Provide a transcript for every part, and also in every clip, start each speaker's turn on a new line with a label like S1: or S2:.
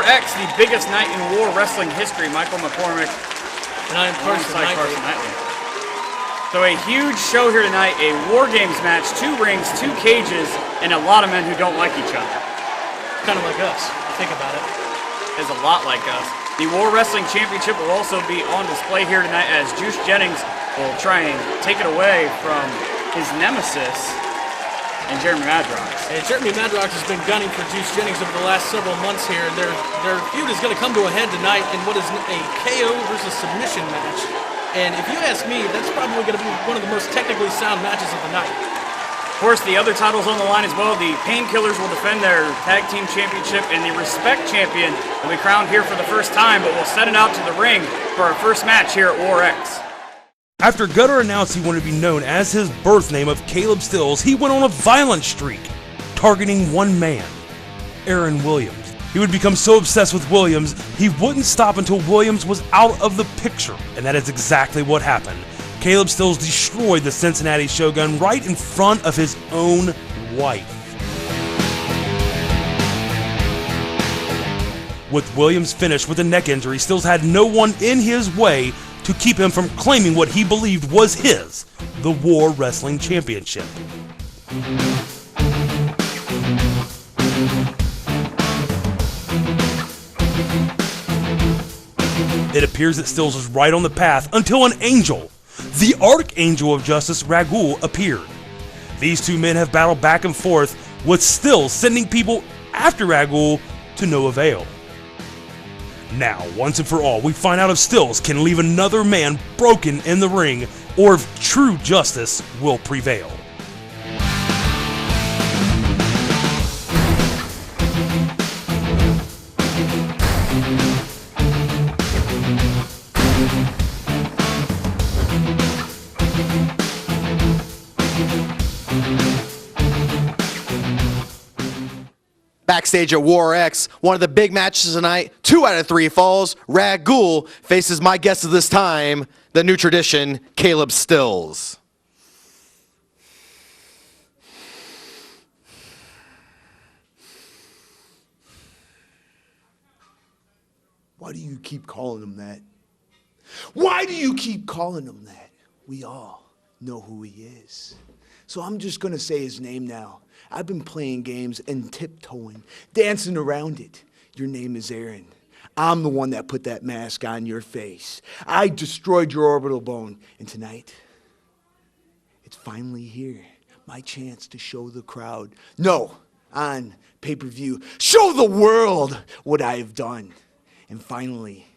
S1: X, the biggest night in War Wrestling history. Michael McCormick.
S2: And I'm Carson Knightley.
S1: So a huge show here tonight, a War Games match, 2 rings, 2 cages, and a lot of men who don't like each other.
S2: Kind of like us, think about it.
S1: It's a lot like us. The War Wrestling Championship will also be on display here tonight as Juice Jennings will try and take it away from his nemesis and Jeremy Madrox.
S2: And Jeremy Madrox has been gunning for Juice Jennings over the last several months here, and their feud is going to come to a head tonight in what is a KO versus submission match. And if you ask me, that's probably going to be one of the most technically sound matches of the night.
S1: Of course, the other titles on the line as well. The Painkillers will defend their tag team championship, and the Respect champion will be crowned here for the first time, but we'll send it out to the ring for our first match here at War X.
S3: After Gutter announced he wanted to be known as his birth name of Caleb Stills, he went on a violent streak, targeting one man, Aaron Williams. He would become so obsessed with Williams, he wouldn't stop until Williams was out of the picture, and that is exactly what happened. Caleb Stills destroyed the Cincinnati Shogun right in front of his own wife. With Williams finished with a neck injury, Stills had no one in his way to keep him from claiming what he believed was his, the War Wrestling Championship. It appears that Stills was right on the path until an angel, the Archangel of Justice, Ragul, appeared. These two men have battled back and forth, with Stills sending people after Ragul to no avail. Now, once and for all, we find out if Stills can leave another man broken in the ring, or if true justice will prevail.
S4: Backstage at War X, one of the big matches tonight, 2 out of 3 falls. Ragul faces my guest of this time, the new tradition, Caleb Stills.
S5: Why do you keep calling him that? Why do you keep calling him that? We all know who he is. So I'm just gonna say his name now. I've been playing games and tiptoeing, dancing around it. Your name is Aaron. I'm the one that put that mask on your face. I destroyed your orbital bone. And tonight, it's finally here. My chance to show the crowd, no, on pay-per-view, show the world what I have done. And finally,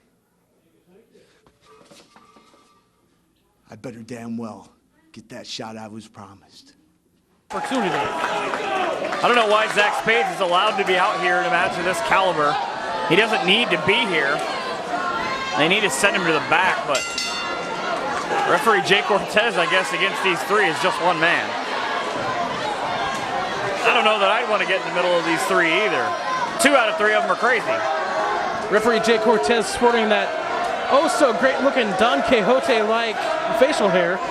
S5: I better damn well get that shot I was promised.
S1: Opportunity. I don't know why Zach Spades is allowed to be out here in a match of this caliber. He doesn't need to be here. They need to send him to the back, but referee Jay Cortez, I guess, against these 3 is just one man. I don't know that I'd want to get in the middle of these 3 either. 2 out of 3 of them are crazy.
S2: Referee Jay Cortez sporting that oh so great looking Don Quixote-like facial hair.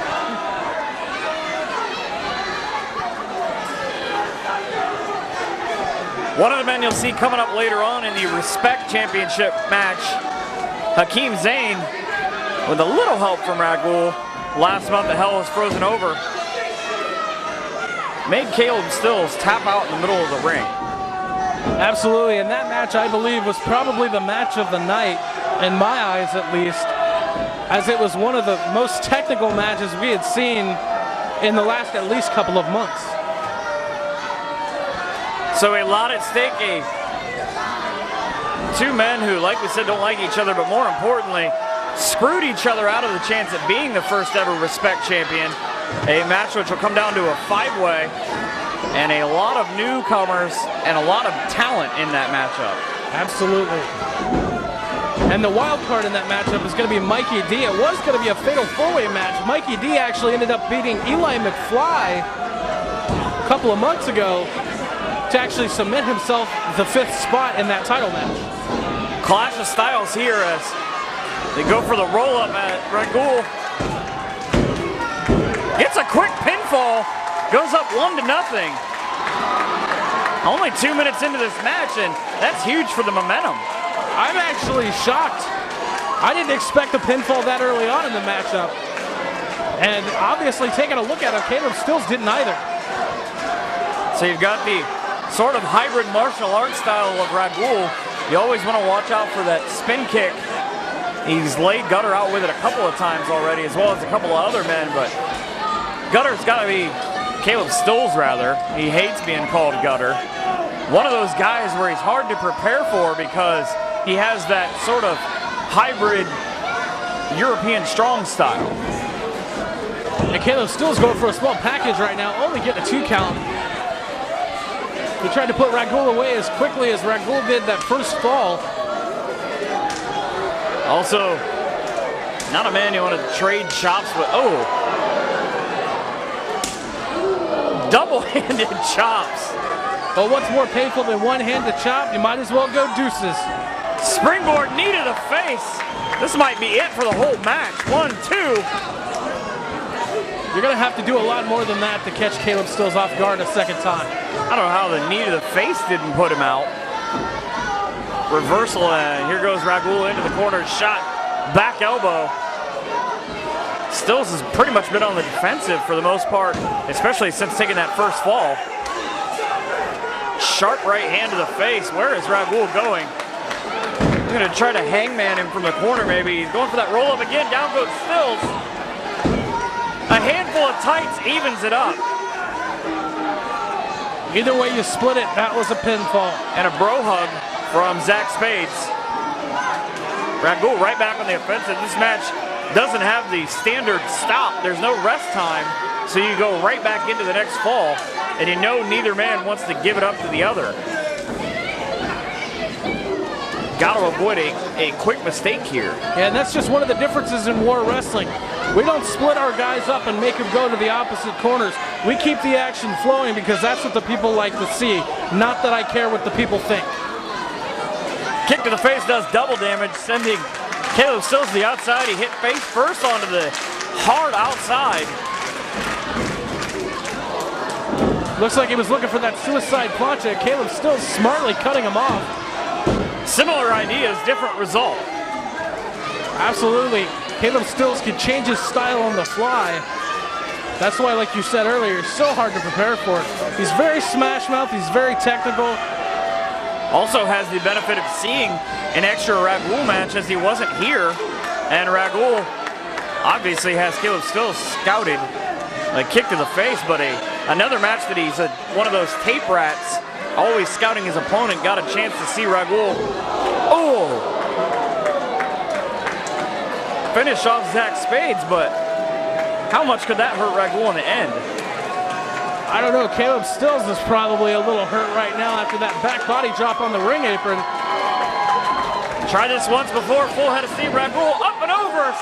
S1: One of the men you'll see coming up later on in the Respect Championship match, Hakeem Zayn, with a little help from Ragul. Last month the hell was frozen over. Made Caleb Stills tap out in the middle of the ring.
S2: Absolutely, and that match I believe was probably the match of the night, in my eyes at least, as it was one of the most technical matches we had seen in the last at least couple of months.
S1: So a lot at stake, 2 men who, like we said, don't like each other, but more importantly, screwed each other out of the chance at being the first ever Respect champion. A match which will come down to a 5-way, and a lot of newcomers and a lot of talent in that matchup.
S2: Absolutely. And the wild card in that matchup is going to be Mikey D. It was going to be a fatal 4-way match. Mikey D actually ended up beating Eli McFly a couple of months ago to actually cement himself the 5th spot in that title match.
S1: Clash of styles here as they go for the roll-up at Ragul. Gets a quick pinfall, goes up 1-0. Only 2 minutes into this match, and that's huge for the momentum.
S2: I'm actually shocked. I didn't expect a pinfall that early on in the matchup. And obviously, taking a look at it, Caleb Stills didn't either.
S1: So you've got the sort of hybrid martial arts style of Ragul. You always want to watch out for that spin kick. He's laid Gutter out with it a couple of times already, as well as a couple of other men, but Gutter's got to be, Caleb Stills rather, he hates being called Gutter. One of those guys where he's hard to prepare for because he has that sort of hybrid European strong style.
S2: And Caleb Stills going for a small package right now, only getting a 2 count. He tried to put Ragul away as quickly as Ragul did that first fall.
S1: Also, not a man you want to trade chops with. Oh! Double-handed chops.
S2: Well, what's more painful than one-handed chop? You might as well go deuces.
S1: Springboard knee to the face. This might be it for the whole match. 1, 2.
S2: You're going to have to do a lot more than that to catch Caleb Stills off guard a second time.
S1: I don't know how the knee to the face didn't put him out. Reversal, and here goes Ragul into the corner. Shot, back elbow. Stills has pretty much been on the defensive for the most part, especially since taking that first fall. Sharp right hand to the face. Where is Ragul going? He's going to try to hangman him from the corner maybe. He's going for that roll up again. Down goes Stills. A handful of tights evens it up.
S2: Either way you split it, that was a pinfall.
S1: And a bro hug from Zach Spades. Ragul right back on the offensive. This match doesn't have the standard stop. There's no rest time, so you go right back into the next fall, and you know neither man wants to give it up to the other. Got to avoid a quick mistake here.
S2: Yeah, and that's just one of the differences in war wrestling. We don't split our guys up and make them go to the opposite corners. We keep the action flowing because that's what the people like to see, not that I care what the people think.
S1: Kick to the face does double damage, sending Caleb Stills to the outside. He hit face first onto the hard outside.
S2: Looks like he was looking for that suicide plancha. Caleb Stills smartly cutting him off.
S1: Similar ideas, different result.
S2: Absolutely. Caleb Stills can change his style on the fly. That's why, like you said earlier, it's so hard to prepare for it. He's very smash mouth, he's very technical.
S1: Also has the benefit of seeing an extra Ragul match as he wasn't here. And Ragul obviously has Caleb Stills scouted. A kick to the face, but another match that he's one of those tape rats, always scouting his opponent, got a chance to see Ragul. Oh! Finish off Zach Spades, but how much could that hurt Ragul in the end?
S2: I don't know, Caleb Stills is probably a little hurt right now after that back body drop on the ring apron.
S1: Tried this once before, full head of steam, Ragul up and over.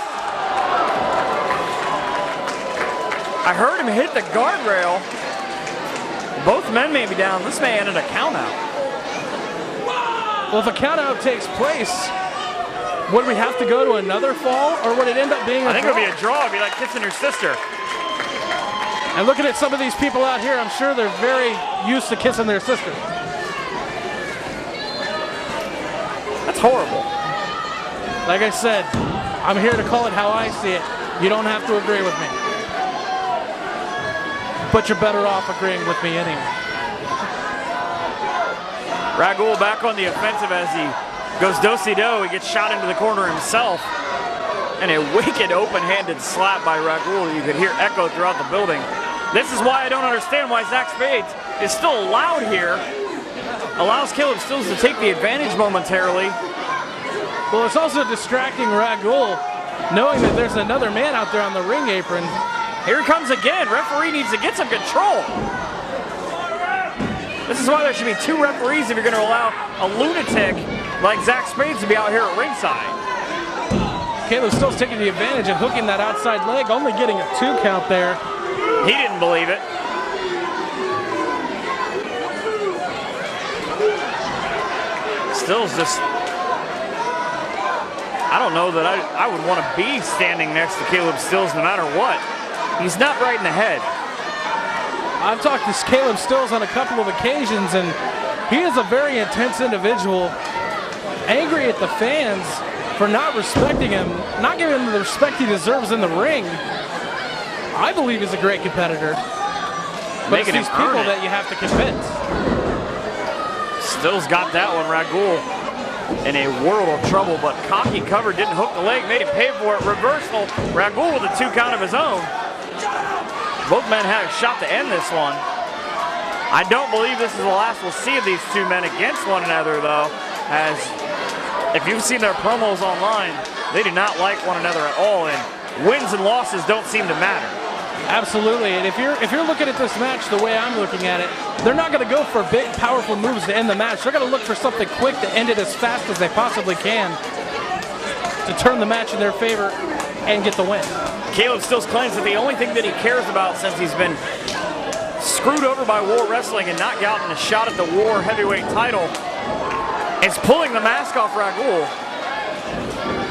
S1: I heard him hit the guardrail. Both men may be down. This may end in a count out.
S2: Well, if a count out takes place, would we have to go to another fall, or would it end up being a draw?
S1: I think it would be a draw. It'd be like kissing your sister.
S2: And looking at some of these people out here, I'm sure they're very used to kissing their sister.
S1: That's horrible.
S2: Like I said, I'm here to call it how I see it. You don't have to agree with me. But you're better off agreeing with me anyway.
S1: Ragul back on the offensive as he goes do-si-do. He gets shot into the corner himself. And a wicked open-handed slap by Ragul. You could hear echo throughout the building. This is why I don't understand why Zach Spades is still allowed here. Allows Caleb Stills to take the advantage momentarily.
S2: Well, it's also distracting Ragul, knowing that there's another man out there on the ring apron.
S1: Here he comes again. Referee needs to get some control. This is why there should be 2 referees if you're going to allow a lunatic like Zach Spades to be out here at ringside.
S2: Caleb Stills taking the advantage and hooking that outside leg, only getting a 2 count there.
S1: He didn't believe it. Stills just, I don't know that I would want to be standing next to Caleb Stills no matter what. He's not right in the head.
S2: I've talked to Caleb Stills on a couple of occasions, and he is a very intense individual. angry at the fans for not respecting him, not giving him the respect he deserves in the ring. I believe he's a great competitor. But it's these people that you have to convince.
S1: Still's got that one. Ragul in a world of trouble, but cocky cover, didn't hook the leg, made him pay for it. Reversal. Ragul with a 2 count of his own. Both men had a shot to end this one. I don't believe this is the last we'll see of these two men against one another, though, as if you've seen their promos online, they do not like one another at all, and wins and losses don't seem to matter.
S2: Absolutely, and if you're looking at this match the way I'm looking at it, they're not going to go for big, powerful moves to end the match. They're going to look for something quick to end it as fast as they possibly can to turn the match in their favor and get the win.
S1: Caleb Stills claims that the only thing that he cares about since he's been screwed over by War Wrestling and not gotten a shot at the War Heavyweight title is pulling the mask off Ragul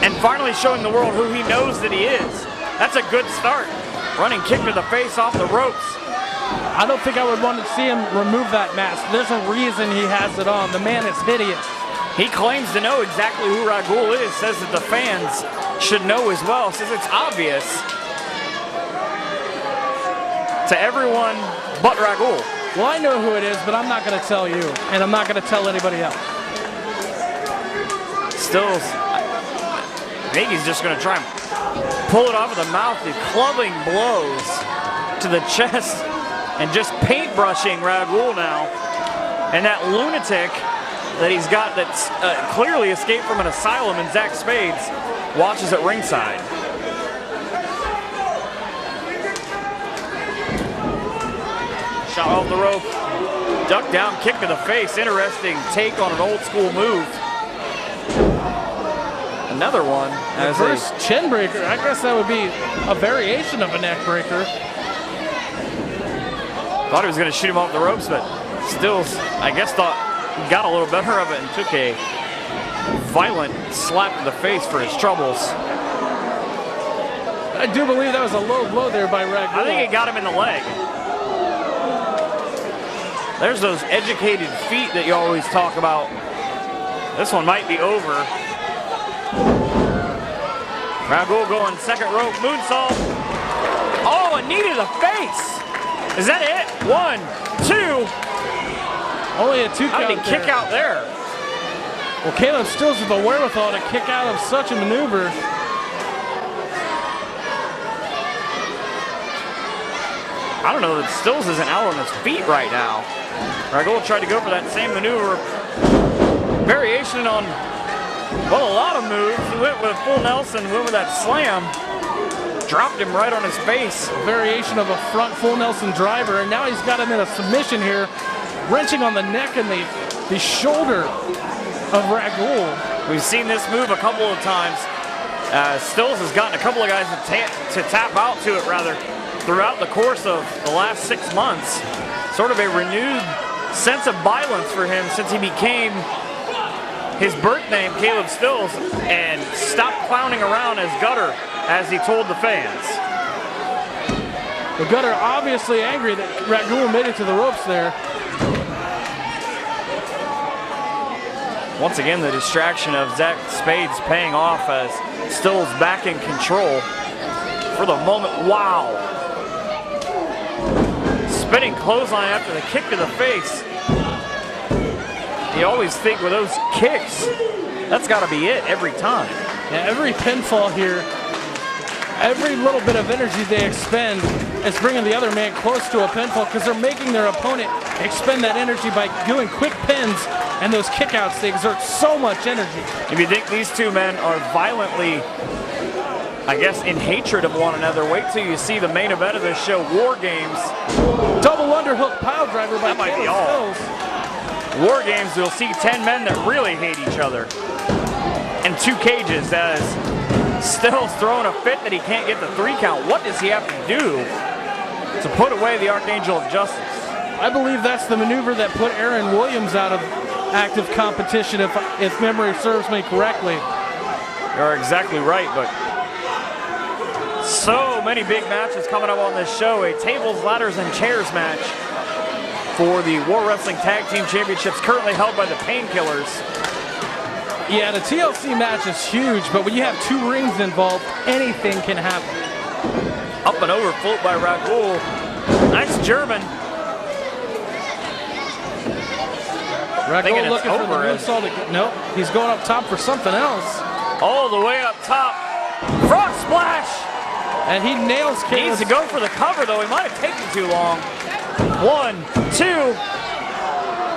S1: and finally showing the world who he knows that he is. That's a good start. Running kick to the face off the ropes.
S2: I don't think I would want to see him remove that mask. There's a reason he has it on. The man is hideous.
S1: He claims to know exactly who Ragul is, says that the fans should know as well, says it's obvious to everyone but Ragul.
S2: Well, I know who it is, but I'm not going to tell you, and I'm not going to tell anybody else.
S1: Stills, I think he's just going to try and pull it off of the mouth, the clubbing blows to the chest, and just paintbrushing Ragul now. And that lunatic that he's got that's clearly escaped from an asylum in Zach Spades watches at ringside. Shot off the rope, duck down, kick to the face. Interesting take on an old school move. Another one.
S2: Reverse chin breaker. I guess that would be a variation of a neck breaker.
S1: Thought he was going to shoot him off the ropes, but Stills, I guess, thought he got a little better of it and took a violent slap to the face for his troubles.
S2: I do believe that was a low blow there by Ragul.
S1: I think it got him in the leg. There's those educated feet that you always talk about. This one might be over. Ragul going second rope moonsault. Oh, a knee to the face. Is that it? 1, 2.
S2: Only a 2 count.
S1: How did he kick out there?
S2: Well, Caleb Stills with the wherewithal to kick out of such a maneuver.
S1: I don't know that Stills isn't out on his feet right now. Ragul tried to go for that same maneuver. Variation on, well, a lot of moves. He went with a full Nelson, went with that slam. Dropped him right on his face.
S2: Variation of a front full Nelson driver, and now he's got him in a submission here, wrenching on the neck and the shoulder of Ragul.
S1: We've seen this move a couple of times. Stills has gotten a couple of guys to tap out to it, rather, throughout the course of the last 6 months. Sort of a renewed sense of violence for him since he became his birth name, Caleb Stills, and stopped clowning around as Gutter, as he told the fans.
S2: The Gutter obviously angry that Ragul made it to the ropes there.
S1: Once again, the distraction of Zach Spades paying off as Stills back in control for the moment. Wow. Spinning clothesline after the kick to the face. You always think with those kicks, that's got to be it every time.
S2: Yeah, every pinfall here, every little bit of energy they expend is bringing the other man close to a pinfall because they're making their opponent expend that energy by doing quick pins and those kickouts. They exert so much energy.
S1: If you think these two men are violently, I guess, in hatred of one another, wait till you see the main event of this show, War Games.
S2: Double underhook pile driver by
S1: That might be
S2: Caleb
S1: all.
S2: Stills.
S1: War Games, you'll see 10 men that really hate each other. And 2 cages as Stills throwing a fit that he can't get the 3 count. What does he have to do to put away the Archangel of Justice?
S2: I believe that's the maneuver that put Aaron Williams out of active competition, if memory serves me correctly.
S1: You're exactly right, but so many big matches coming up on this show. A tables, ladders, and chairs match for the War Wrestling Tag Team Championships, currently held by the Painkillers.
S2: Yeah, the TLC match is huge, but when you have 2 rings involved, anything can happen.
S1: Up and over float by Raghul. Nice German.
S2: Raghul looking for the moonsault. Nope, he's going up top for something else.
S1: All the way up top. Frog splash.
S2: And he nails Caleb.
S1: Needs to go for the cover, though. He might have taken too long. 1, 2.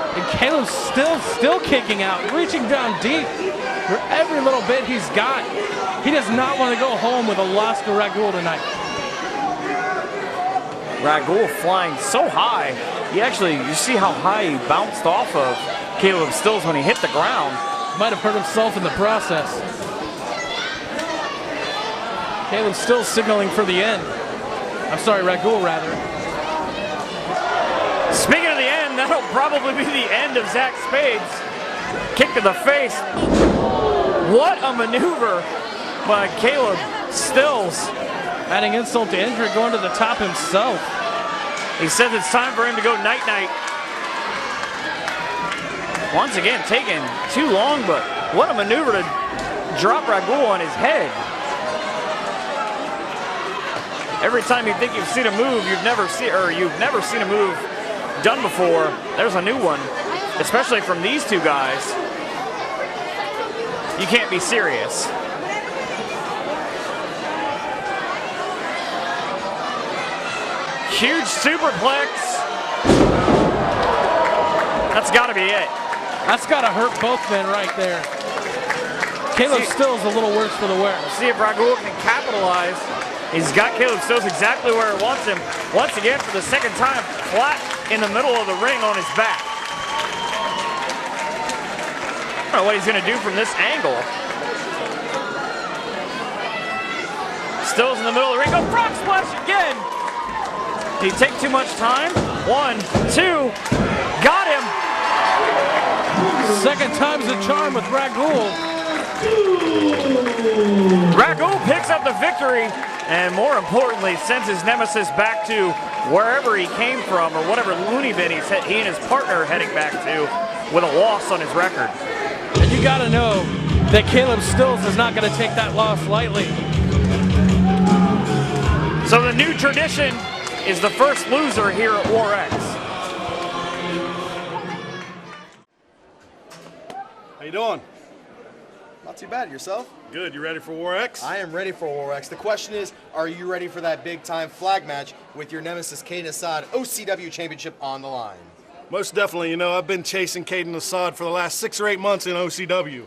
S2: And Caleb's still kicking out, reaching down deep for every little bit he's got. He does not want to go home with a loss to Raghul tonight.
S1: Raghul flying so high. You see how high he bounced off of Caleb Stills when he hit the ground.
S2: Might have hurt himself in the process. Caleb still signaling for the end. I'm sorry, Raghul rather.
S1: Speaking of the end, that'll probably be the end of Zach Spades. Kick to the face. What a maneuver by Caleb Stills.
S2: Adding insult to injury, going to the top himself.
S1: He says it's time for him to go night-night. Once again, taking too long, but what a maneuver to drop Raghul on his head. Every time you think you've seen a move you've never seen a move done before, there's a new one, especially from these two guys. You can't be serious. Huge superplex. That's got to be it.
S2: That's got to hurt both men right there. Caleb Stills a little worse for the wear.
S1: See if Raghul can capitalize. He's got Caleb Stills exactly where he wants him. Once again, for the second time, flat in the middle of the ring on his back. I don't know what he's going to do from this angle. Stills in the middle of the ring. Go frog splash again. Did he take too much time? 1, 2. Got him.
S2: Second time's the charm with Raghul.
S1: Raghul picks up the victory, and more importantly, sends his nemesis back to wherever he came from, or whatever loony bin he and his partner are heading back to, with a loss on his record.
S2: And you gotta know that Caleb Stills is not gonna take that loss lightly.
S1: So the new tradition is the first loser here at War X.
S6: How you doing?
S4: Not too bad. Yourself?
S6: Good. You ready for War X?
S4: I am ready for War X. The question is, are you ready for that big-time flag match with your nemesis, Caden Assad, OCW Championship on the line?
S6: Most definitely. You know, I've been chasing Caden Assad for the last 6 or 8 months in OCW.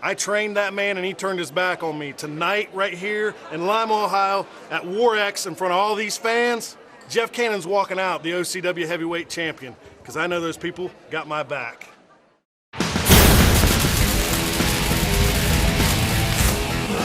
S6: I trained that man, and he turned his back on me. Tonight, right here in Lima, Ohio, at War X, in front of all these fans, Jeff Cannon's walking out, the OCW heavyweight champion, because I know those people got my back.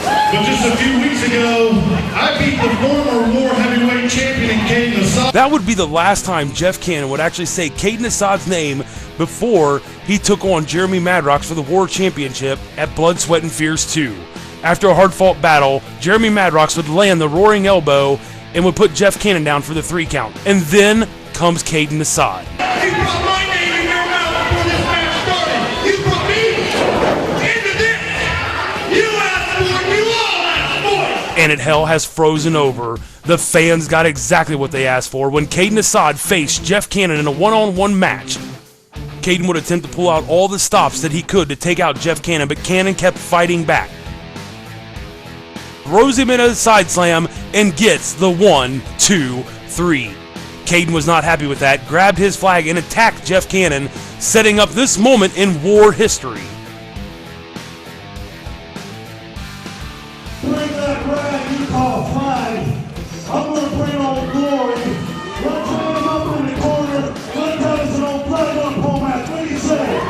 S7: But just a few weeks ago, I beat the former War Heavyweight Champion Caden Assad.
S3: That would be the last time Jeff Cannon would actually say Caden Assad's name before he took on Jeremy Madrox for the War Championship at Blood, Sweat, and Fears 2. After a hard-fought battle, Jeremy Madrox would land the roaring elbow and would put Jeff Cannon down for the 3 count. And then comes Caden Assad.
S7: You brought my name in your mouth before this match started. You brought me into this. You asked for it. You all asked for it.
S3: And hell has frozen over. The fans got exactly what they asked for when Caden Assad faced Jeff Cannon in a one-on-one match. Caden would attempt to pull out all the stops that he could to take out Jeff Cannon, but Cannon kept fighting back. Throws him in a side slam and gets the 1, 2, 3. Caden was not happy with that, grabbed his flag and attacked Jeff Cannon, setting up this moment in War history.
S7: Bring that rag you call flag. I'm going to bring all the glory. Let's hang him up in the corner. Let's have us an old blood pole match. What do you say?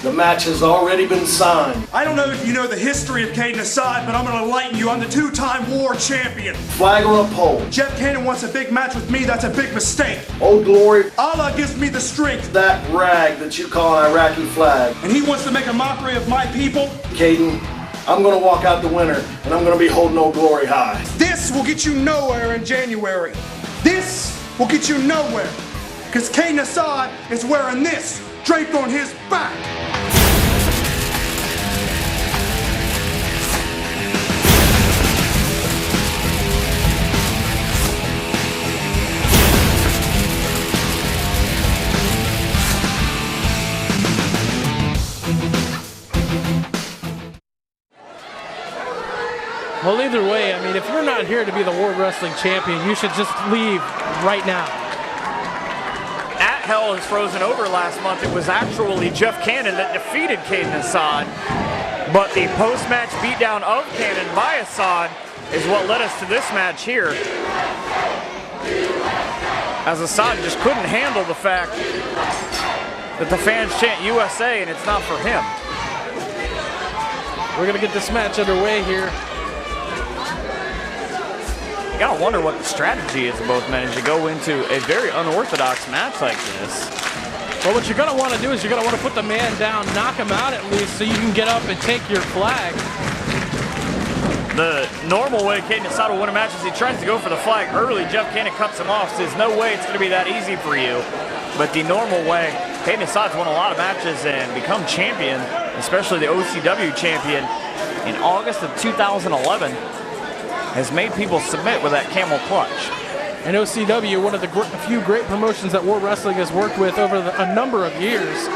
S8: The match has already been signed.
S9: I don't know if you know the history of Caden Assad, but I'm going to enlighten you. I'm the 2-time war champion.
S8: Flag on a pole.
S9: Jeff Cannon wants a big match with me. That's a big mistake.
S8: Old Glory.
S9: Allah gives me the strength.
S8: That rag that you call an Iraqi flag.
S9: And he wants to make a mockery of my people.
S8: Caden, I'm going to walk out the winner, and I'm going to be holding Old Glory high.
S9: This will get you nowhere in January. This will get you nowhere. Because Caden Assad is wearing this draped on his back.
S2: Well, either way, I mean, if you're not here to be the World Wrestling Champion, you should just leave right now.
S1: At Hell is frozen over last month. It was actually Jeff Cannon that defeated Caden Assad. But the post-match beatdown of Cannon by Assad is what led us to this match here. As Assad just couldn't handle the fact that the fans chant USA and it's not for him.
S2: We're gonna get this match underway here.
S1: You gotta wonder what the strategy is of both men as you go into a very unorthodox match like this.
S2: Well, what you're gonna want to do is you're gonna want to put the man down, knock him out at least, so you can get up and take your flag.
S1: The normal way Caden Assad will win a match is he tries to go for the flag early. Jeff Cannon cuts him off, says no way it's gonna be that easy for you. But the normal way, Caden Assad's won a lot of matches and become champion, especially the OCW champion in August of 2011, has made people submit with that camel clutch.
S2: And OCW, one of the few great promotions that World Wrestling has worked with over a number of years,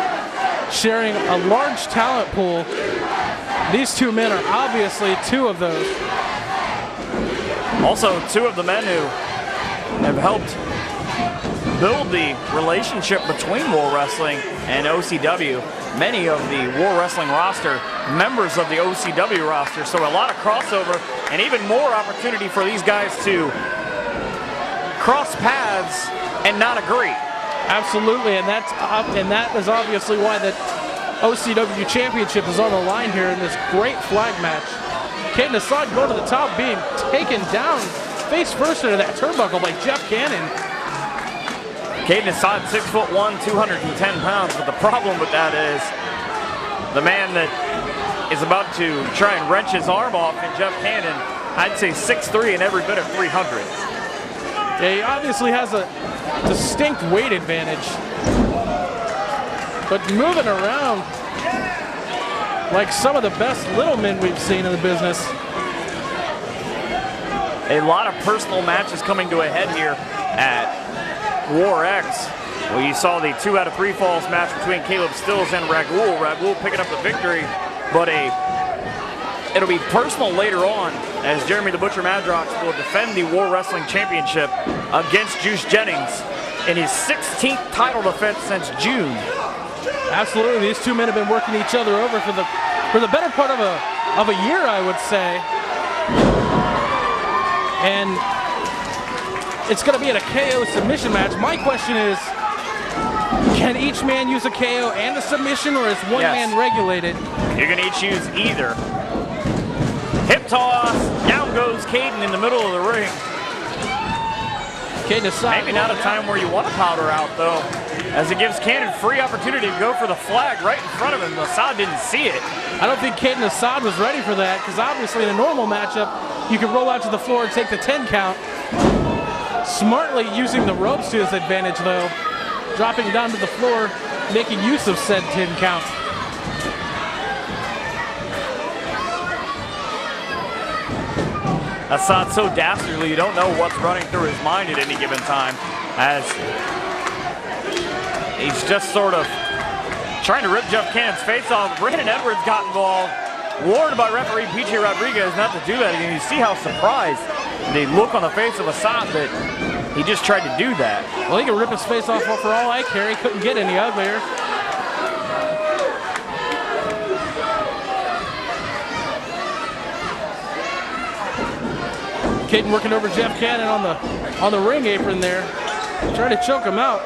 S2: sharing a large talent pool. These two men are obviously two of those.
S1: Also, two of the men who have helped build the relationship between World Wrestling and OCW. Many of the World Wrestling roster, members of the OCW roster, so a lot of crossover and even more opportunity for these guys to cross paths and not agree.
S2: Absolutely, and that is obviously why the OCW Championship is on the line here in this great flag match. Caden Assad going to the top, being taken down face first into that turnbuckle by Jeff Cannon.
S1: Caden Assad, 6'1", 210 pounds, but the problem with that is the man that is about to try and wrench his arm off in Jeff Cannon, I'd say 6'3" and every bit of 300.
S2: Yeah, he obviously has a distinct weight advantage. But moving around like some of the best little men we've seen in the business.
S1: A lot of personal matches coming to a head here at War X. Well, you saw the 2 out of 3 falls match between Caleb Stills and Raghul. Raghul picking up the victory, but it'll be personal later on as Jeremy the Butcher Madrox will defend the World Wrestling Championship against Juice Jennings in his 16th title defense since June.
S2: Absolutely, these two men have been working each other over for the better part of a year, I would say. And it's going to be in a KO submission match. My question is, can each man use a KO and a submission, or is one man regulated?
S1: You're going to each use either. Hip toss, down goes Caden in the middle of the ring.
S2: Caden Assad.
S1: Maybe not a time where you want to powder out, though, as it gives Cannon free opportunity to go for the flag right in front of him. Assad didn't see it.
S2: I don't think Caden Assad was ready for that, because obviously in a normal matchup, you can roll out to the floor and take the 10 count. Smartly using the ropes to his advantage, though, dropping down to the floor, making use of said 10 count.
S1: Assad so dastardly, you don't know what's running through his mind at any given time, as he's just sort of trying to rip Jeff Cannon's face off. Brandon Edwards got involved, warned by referee PJ Rodriguez not to do that again. You see how surprised the look on the face of Assad that he just tried to do that.
S2: Well, he could rip his face off for all I care. He couldn't get any uglier. Caden working over Jeff Cannon on the ring apron there, trying to choke him out.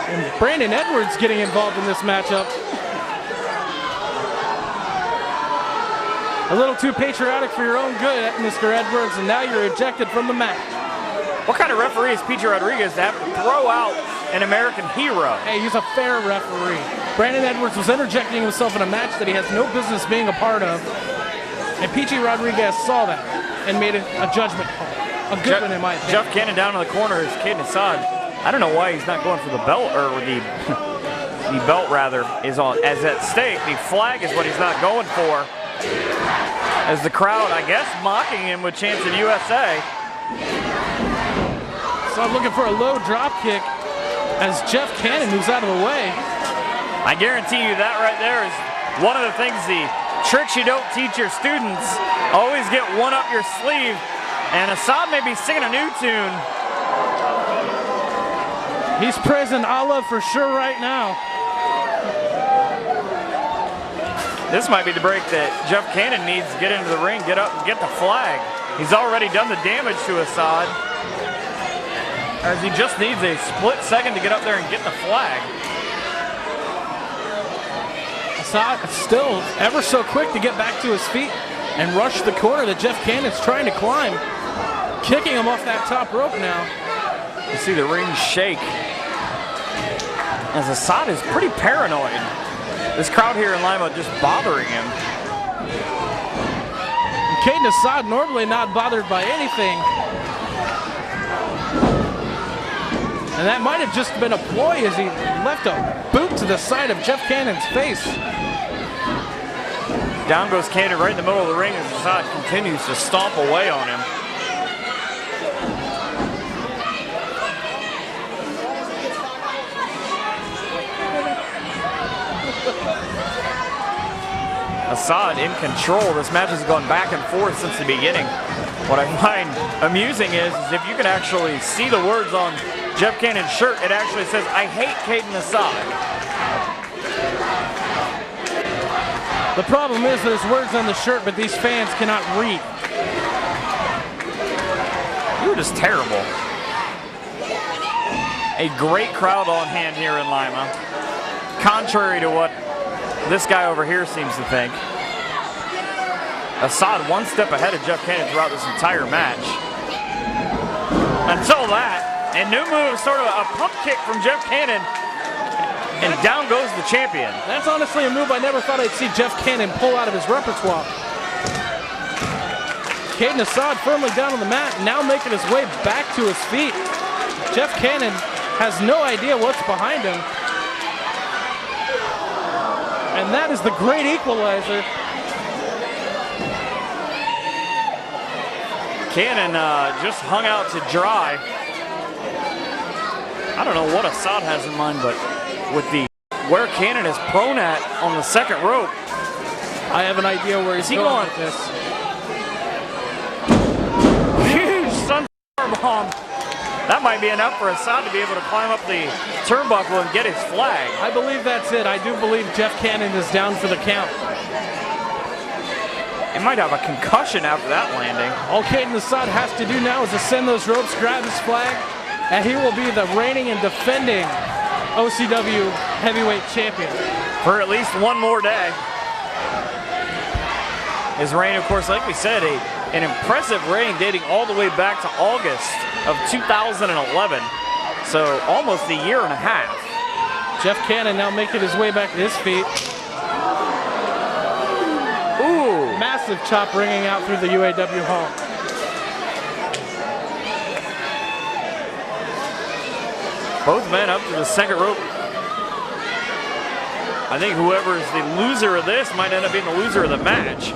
S2: And Brandon Edwards getting involved in this matchup. A little too patriotic for your own good, Mr. Edwards, and now you're ejected from the match.
S1: What kind of referee is PJ Rodriguez to have to throw out an American hero?
S2: Hey, he's a fair referee. Brandon Edwards was interjecting himself in a match that he has no business being a part of, and PJ Rodriguez saw that and made a judgment call. A good one in my opinion.
S1: Jeff Cannon down in the corner is Caden Assad. I don't know why he's not going for the belt, or the belt rather is at stake. The flag is what he's not going for. As the crowd, I guess, mocking him with chants of USA.
S2: So I'm looking for a low drop kick as Jeff Cannon moves out of the way.
S1: I guarantee you that right there is one of the things the tricks you don't teach your students. Always get one up your sleeve. And Assad may be singing a new tune.
S2: He's praising Allah for sure right now.
S1: This might be the break that Jeff Cannon needs to get into the ring, get up and get the flag. He's already done the damage to Assad, as he just needs a split second to get up there and get the flag.
S2: Assad still ever so quick to get back to his feet and rush the corner that Jeff Cannon's trying to climb. Kicking him off that top rope now.
S1: You see the ring shake, as Assad is pretty paranoid. This crowd here in Lima just bothering him.
S2: Caden Assad normally not bothered by anything. And that might have just been a ploy as he left a boot to the side of Jeff Cannon's face.
S1: Down goes Cannon right in the middle of the ring as Assad continues to stomp away on him. Assad in control. This match has gone back and forth since the beginning. What I find amusing is if you can actually see the words on Jeff Cannon's shirt, it actually says, "I hate Caden Assad."
S2: The problem is there's words on the shirt, but these fans cannot read.
S1: You're just terrible. A great crowd on hand here in Lima, contrary to what this guy over here seems to think. Assad one step ahead of Jeff Cannon throughout this entire match. Until that, and new move, sort of a pump kick from Jeff Cannon, and down goes the champion.
S2: That's honestly a move I never thought I'd see Jeff Cannon pull out of his repertoire. Caden Assad firmly down on the mat, now making his way back to his feet. Jeff Cannon has no idea what's behind him. And that is the great equalizer.
S1: Cannon just hung out to dry. I don't know what Assad has in mind, but with where Cannon is prone at on the second rope,
S2: I have an idea where he's going with this.
S1: Huge sunflower bomb. That might be enough for Assad to be able to climb up the turnbuckle and get his flag.
S2: I believe that's it. I do believe Jeff Cannon is down for the count.
S1: He might have a concussion after that landing.
S2: All Caden Assad has to do now is ascend those ropes, grab his flag, and he will be the reigning and defending OCW heavyweight champion.
S1: For at least one more day. His reign, of course, like we said, an impressive reign dating all the way back to August of 2011. So almost a year and a half.
S2: Jeff Cannon now making his way back to his feet.
S1: Ooh.
S2: Massive chop ringing out through the UAW hall.
S1: Both men up to the second rope. I think whoever is the loser of this might end up being the loser of the match.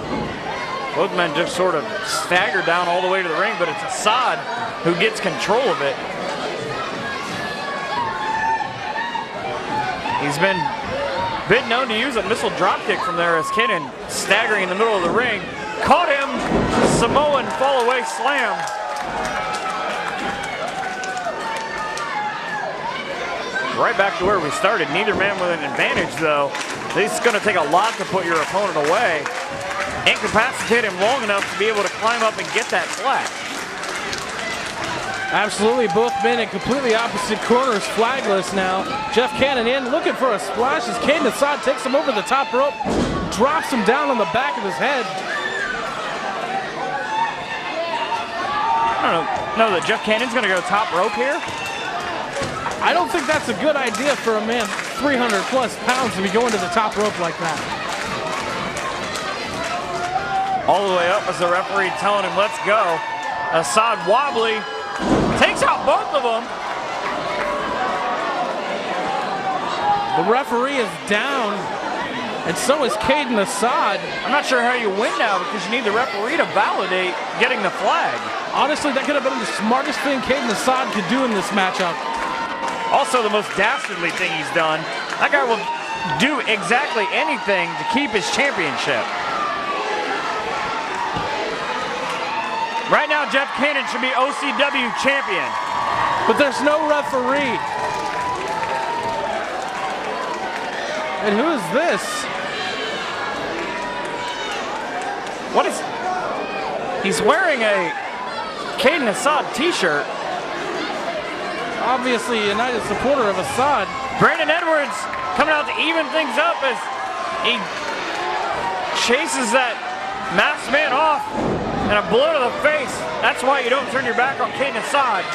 S1: Both men just sort of stagger down all the way to the ring, but it's Assad who gets control of it. He's been known to use a missile dropkick from there as Cannon staggering in the middle of the ring. Caught him, Samoan fall away slam. Right back to where we started. Neither man with an advantage though. It's going to take a lot to put your opponent away. Incapacitate him long enough to be able to climb up and get that flag.
S2: Absolutely, both men in completely opposite corners, flagless now. Jeff Cannon in, looking for a splash as Caden Assad takes him over the top rope, drops him down on the back of his head.
S1: I don't know that Jeff Cannon's going to go top rope here.
S2: I don't think that's a good idea for a man 300 plus pounds to be going to the top rope like that.
S1: All the way up as the referee telling him, let's go. Assad wobbly, takes out both of them.
S2: The referee is down, and so is Caden Assad.
S1: I'm not sure how you win now because you need the referee to validate getting the flag.
S2: Honestly, that could have been the smartest thing Caden Assad could do in this matchup.
S1: Also the most dastardly thing he's done. That guy will do exactly anything to keep his championship. Cannon should be OCW champion.
S2: But there's no referee. And who is this?
S1: What is... He's wearing a Caden Assad t-shirt.
S2: Obviously a United supporter of Assad.
S1: Brandon Edwards coming out to even things up as he chases that masked man off, and a blow to the face. That's why you don't turn your back on Caden Assad.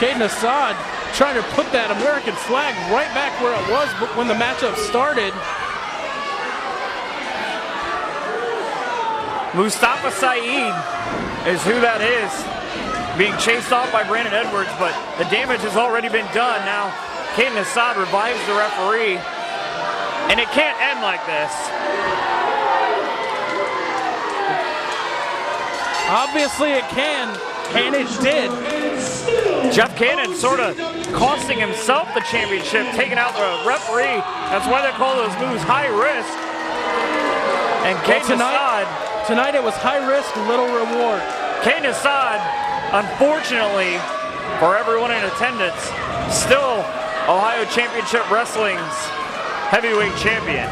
S2: Caden Assad trying to put that American flag right back where it was when the matchup started.
S1: Mustafa Saeed is who that is, being chased off by Brandon Edwards, but the damage has already been done. Now, Caden Assad revives the referee, and it can't end like this.
S2: Obviously it can, and it did.
S1: Jeff Cannon sort of costing himself the championship, taking out the referee. That's why they call those moves high risk. And Caden Assad...
S2: Tonight it was high risk, little reward.
S1: Caden Assad, unfortunately, for everyone in attendance, still Ohio Championship Wrestling's heavyweight champion.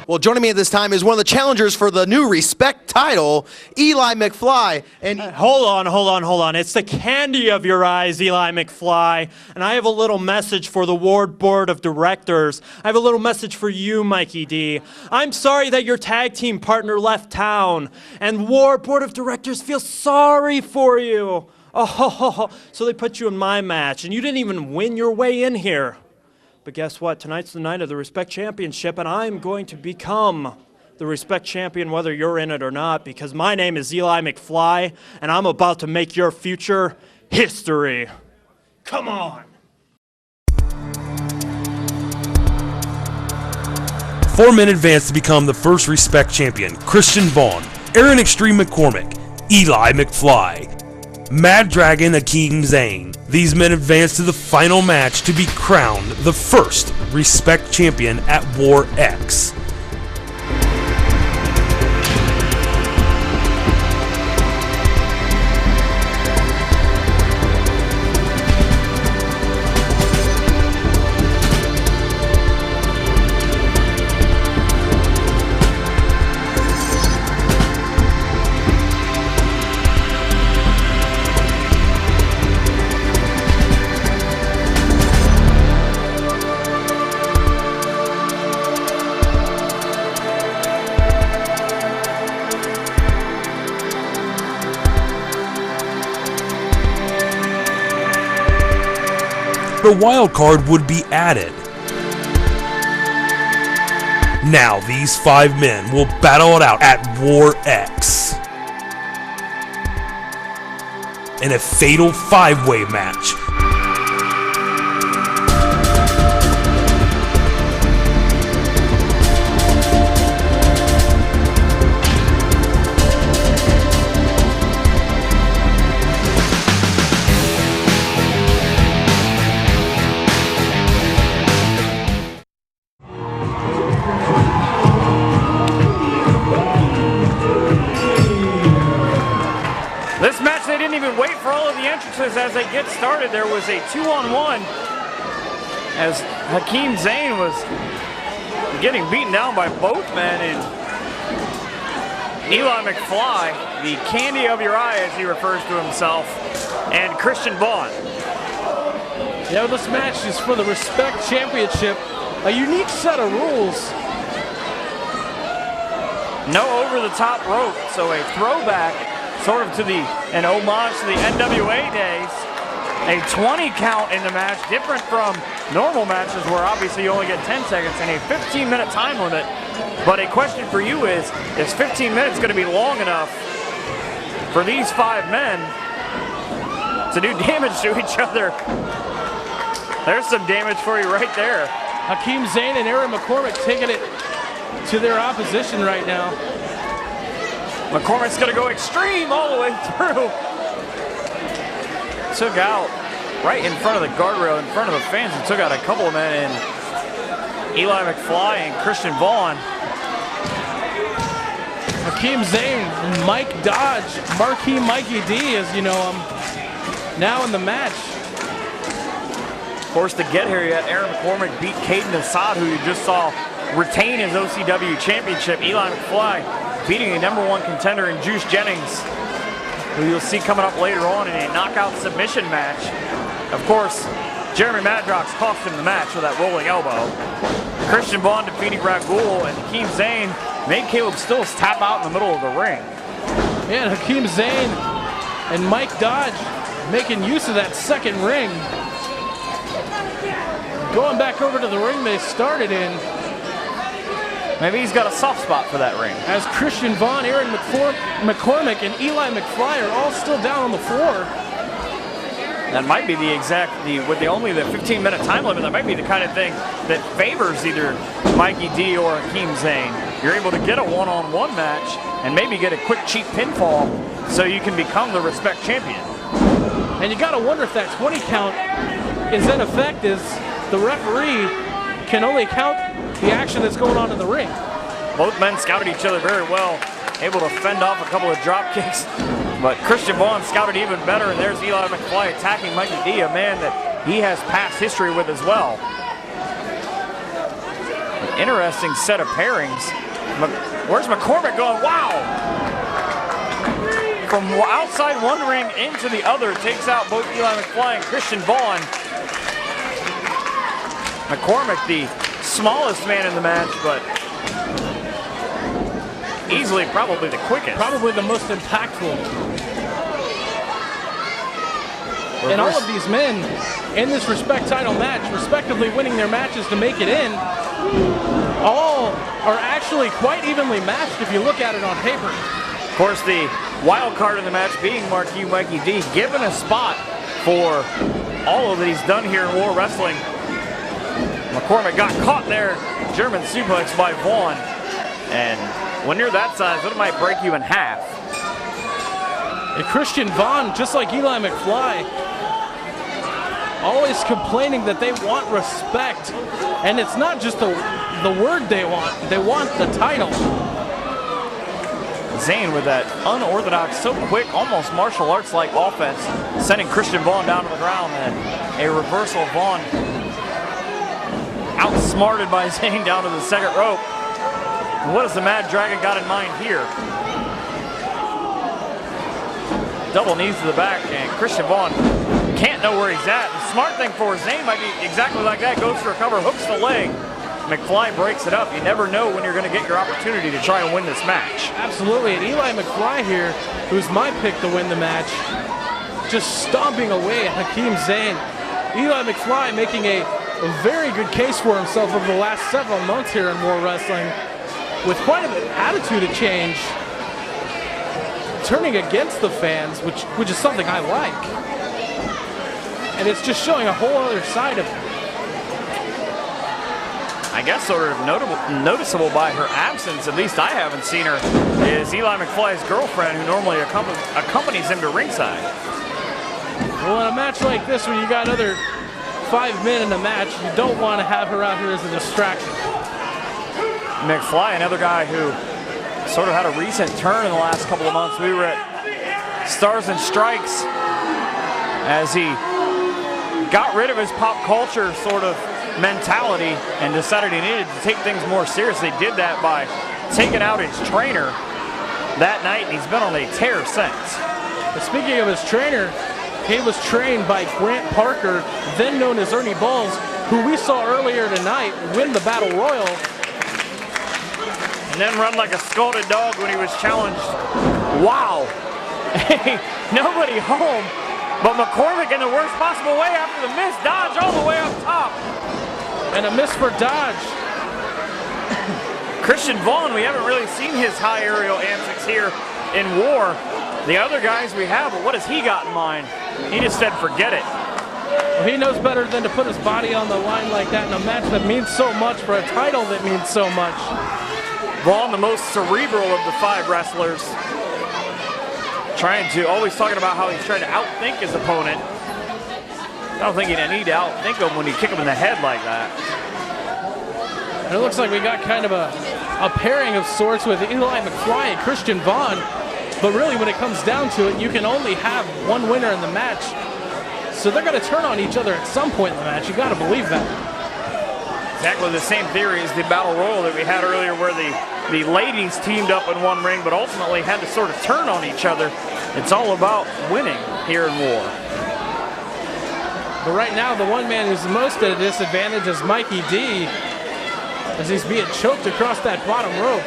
S4: Well, joining me at this time is one of the challengers for the new Respect title, Eli McFly. And
S10: hold on. It's the candy of your eyes, Eli McFly. And I have a little message for the Ward Board of Directors. I have a little message for you, Mikey D. I'm sorry that your tag team partner left town, and Ward Board of Directors feels sorry for you. Oh, so they put you in my match, and you didn't even win your way in here. But guess what? Tonight's the night of the Respect Championship, and I'm going to become the Respect Champion whether you're in it or not, because my name is Eli McFly, and I'm about to make your future history. Come on!
S3: 4 men advance to become the first Respect Champion: Christian Vaughn, Aaron Extreme McCormick, Eli McFly, Mad Dragon Akeem Zane. These men advance to the final match to be crowned the first Respect Champion at War X. A wild card would be added. Now these 5 men will battle it out at War X in a fatal 5-way match.
S1: As they get started, there was a 2-on-1 as Hakeem Zane was getting beaten down by both men, and Eli McFly, the candy of your eye as he refers to himself, and Christian Vaughn.
S2: Yeah, this match is for the Respect Championship, a unique set of rules.
S1: No over-the-top rope, so a throwback sort of to an homage to the NWA days. A 20 count in the match, different from normal matches where obviously you only get 10 seconds and a 15-minute time limit. But a question for you is 15 minutes going to be long enough for these 5 men to do damage to each other? There's some damage for you right there.
S2: Hakeem Zane and Aaron McCormick taking it to their opposition right now.
S1: McCormick's gonna go extreme all the way through. Took out right in front of the guardrail, in front of the fans, and took out a couple of men in Eli McFly and Christian Vaughn.
S2: Hakeem Zane and Mike Dodge, Marquee Mikey D, as you know him, now in the match.
S1: Of course, to get here, you had Aaron McCormick beat Caden Assad, who you just saw retain his OCW championship. Eli McFly beating the #1 contender in Juice Jennings, who you'll see coming up later on in a knockout submission match. Of course, Jeremy Madrox cost him the match with that rolling elbow. Christian Vaughn defeating Ragul, and Hakeem Zane made Caleb Stills tap out in the middle of the ring.
S2: Yeah, and Hakeem Zane and Mike Dodge making use of that second ring. Going back over to the ring they started in.
S1: Maybe he's got a soft spot for that ring.
S2: As Christian Vaughn, Aaron McCormick, and Eli McFly are all still down on the floor.
S1: That might be with only the 15-minute time limit, that might be the kind of thing that favors either Mikey D or Hakeem Zane. You're able to get a one-on-one match and maybe get a quick, cheap pinfall so you can become the Respect champion.
S2: And you gotta wonder if that 20 count is in effect, as the referee can only count the action that's going on in the ring.
S1: Both men scouted each other very well, able to fend off a couple of drop kicks. But Christian Vaughn scouted even better, and there's Eli McFly attacking Mikey D, a man that he has past history with as well. An interesting set of pairings. Where's McCormick going? Wow! From outside one ring into the other, takes out both Eli McFly and Christian Vaughn. McCormick, the smallest man in the match, but easily probably the quickest.
S2: Probably the most impactful. And all of these men in this Respect title match, respectively winning their matches to make it in, all are actually quite evenly matched if you look at it on paper.
S1: Of course, the wild card in the match being Marquee Mikey D, given a spot for all of that he's done here in War Wrestling. McCormick got caught there, German suplex by Vaughn, and when you're that size, it might break you in half.
S2: And Christian Vaughn, just like Eli McFly, always complaining that they want respect. And it's not just the word they want the title.
S1: Zane with that unorthodox, so quick, almost martial arts-like offense, sending Christian Vaughn down to the ground, and a reversal. Vaughn outsmarted by Zane down to the second rope. What has the Mad Dragon got in mind here? Double knees to the back, and Christian Vaughn can't know where he's at. The smart thing for Zane might be exactly like that. Goes for a cover, hooks the leg. McFly breaks it up. You never know when you're going to get your opportunity to try and win this match.
S2: Absolutely, and Eli McFly here, who's my pick to win the match, just stomping away at Hakeem Zane. Eli McFly making a very good case for himself over the last several months here in War Wrestling, with quite an attitude change, turning against the fans, which is something I like. And it's just showing a whole other side of him.
S1: I guess sort of noticeable by her absence, at least I haven't seen her, is Eli McFly's girlfriend, who normally accompanies him to ringside.
S2: Well, in a match like this, when you got other 5 men in a match, you don't want to have her out here as a distraction.
S1: McFly, another guy who sort of had a recent turn in the last couple of months. We were at Stars and Strikes as he got rid of his pop culture sort of mentality and decided he needed to take things more seriously. Did that by taking out his trainer that night, and he's been on a tear since.
S2: But speaking of his trainer, he was trained by Grant Parker, then known as Ernie Balls, who we saw earlier tonight win the Battle Royal.
S1: And then run like a scalded dog when he was challenged. Wow. Nobody home, but McCormick in the worst possible way after the miss. Dodge all the way up top.
S2: And a miss for Dodge.
S1: Christian Vaughn, we haven't really seen his high aerial antics here in War. The other guys we have, but what has he got in mind? He just said, forget it.
S2: Well, he knows better than to put his body on the line like that in a match that means so much, for a title that means so much.
S1: Vaughn, the most cerebral of the 5 wrestlers, always talking about how he's trying to outthink his opponent. I don't think you need to outthink him when you kick him in the head like that.
S2: And it looks like we got kind of a a pairing of sorts with Eli McFly and Christian Vaughn. But really, when it comes down to it, you can only have one winner in the match. So they're going to turn on each other at some point in the match. You got to believe that.
S1: Exactly the same theory as the Battle Royal that we had earlier, where the ladies teamed up in one ring, but ultimately had to sort of turn on each other. It's all about winning here in War.
S2: But right now, the one man who's most at a disadvantage is Mikey D, as he's being choked across that bottom rope.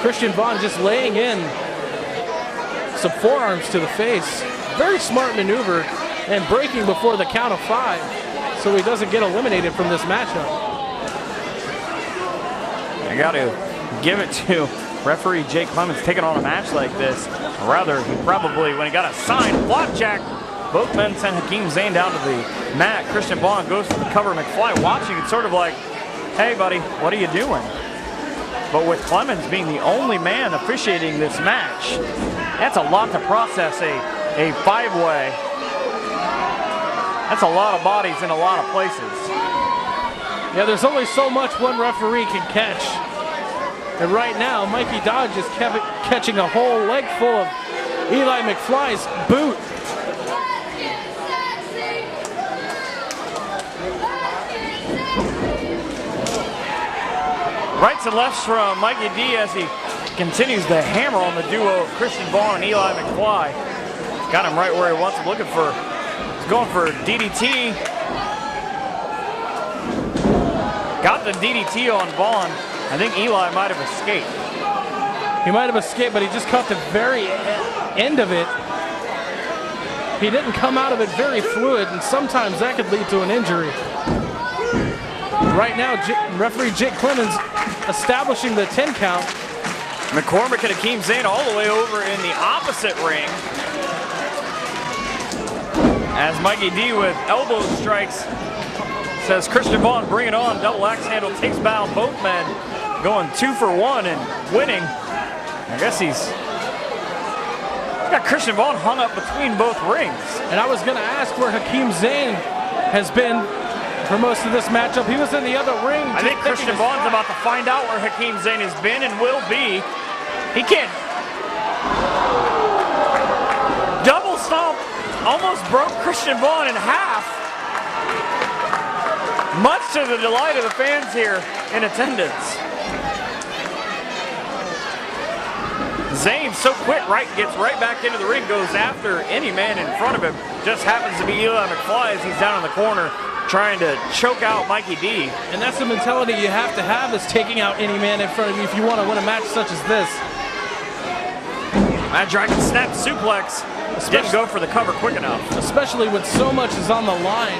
S2: Christian Vaughn just laying in some forearms to the face. Very smart maneuver, and breaking before the count of 5, so he doesn't get eliminated from this matchup.
S1: I got to give it to referee Jake Clemens taking on a match like this. Or rather, he probably, when he got a signed flapjack, both men sent Hakeem Zane down to the mat. Christian Vaughn goes for the cover. McFly watching it, sort of like, hey buddy, what are you doing? But with Clemens being the only man officiating this match, that's a lot to process, a 5-way. That's a lot of bodies in a lot of places.
S2: Yeah, there's only so much one referee can catch. And right now, Mikey Dodge is catching a whole leg full of Eli McFly's boot.
S1: Rights and lefts from Mikey D as he continues to hammer on the duo of Christian Vaughn and Eli McFly. Got him right where he wants him, looking for, he's going for DDT. Got the DDT on Vaughn. I think Eli might have escaped.
S2: He might have escaped, but he just caught the very end of it. He didn't come out of it very fluid, and sometimes that could lead to an injury. Right now, referee Jake Clemens establishing the 10 count.
S1: McCormick and Hakeem Zane all the way over in the opposite ring. As Mikey D with elbow strikes says Christian Vaughn, bring it on. Double axe handle takes down both men, going 2 for 1 and winning. I guess he's got Christian Vaughn hung up between both rings.
S2: And I was going to ask where Hakeem Zane has been for most of this matchup. He was in the other ring.
S1: I think Christian Vaughn's about to find out where Hakeem Zane has been and will be. He can't. Double stomp almost broke Christian Vaughn in half. Much to the delight of the fans here in attendance. Zane so quick, gets right back into the ring, goes after any man in front of him. Just happens to be Eli McFly as he's down in the corner trying to choke out Mikey D.
S2: And that's the mentality you have to have, is taking out any man in front of you if you want to win a match such as this.
S1: That Dragon snap suplex didn't go for the cover quick enough.
S2: Especially when so much is on the line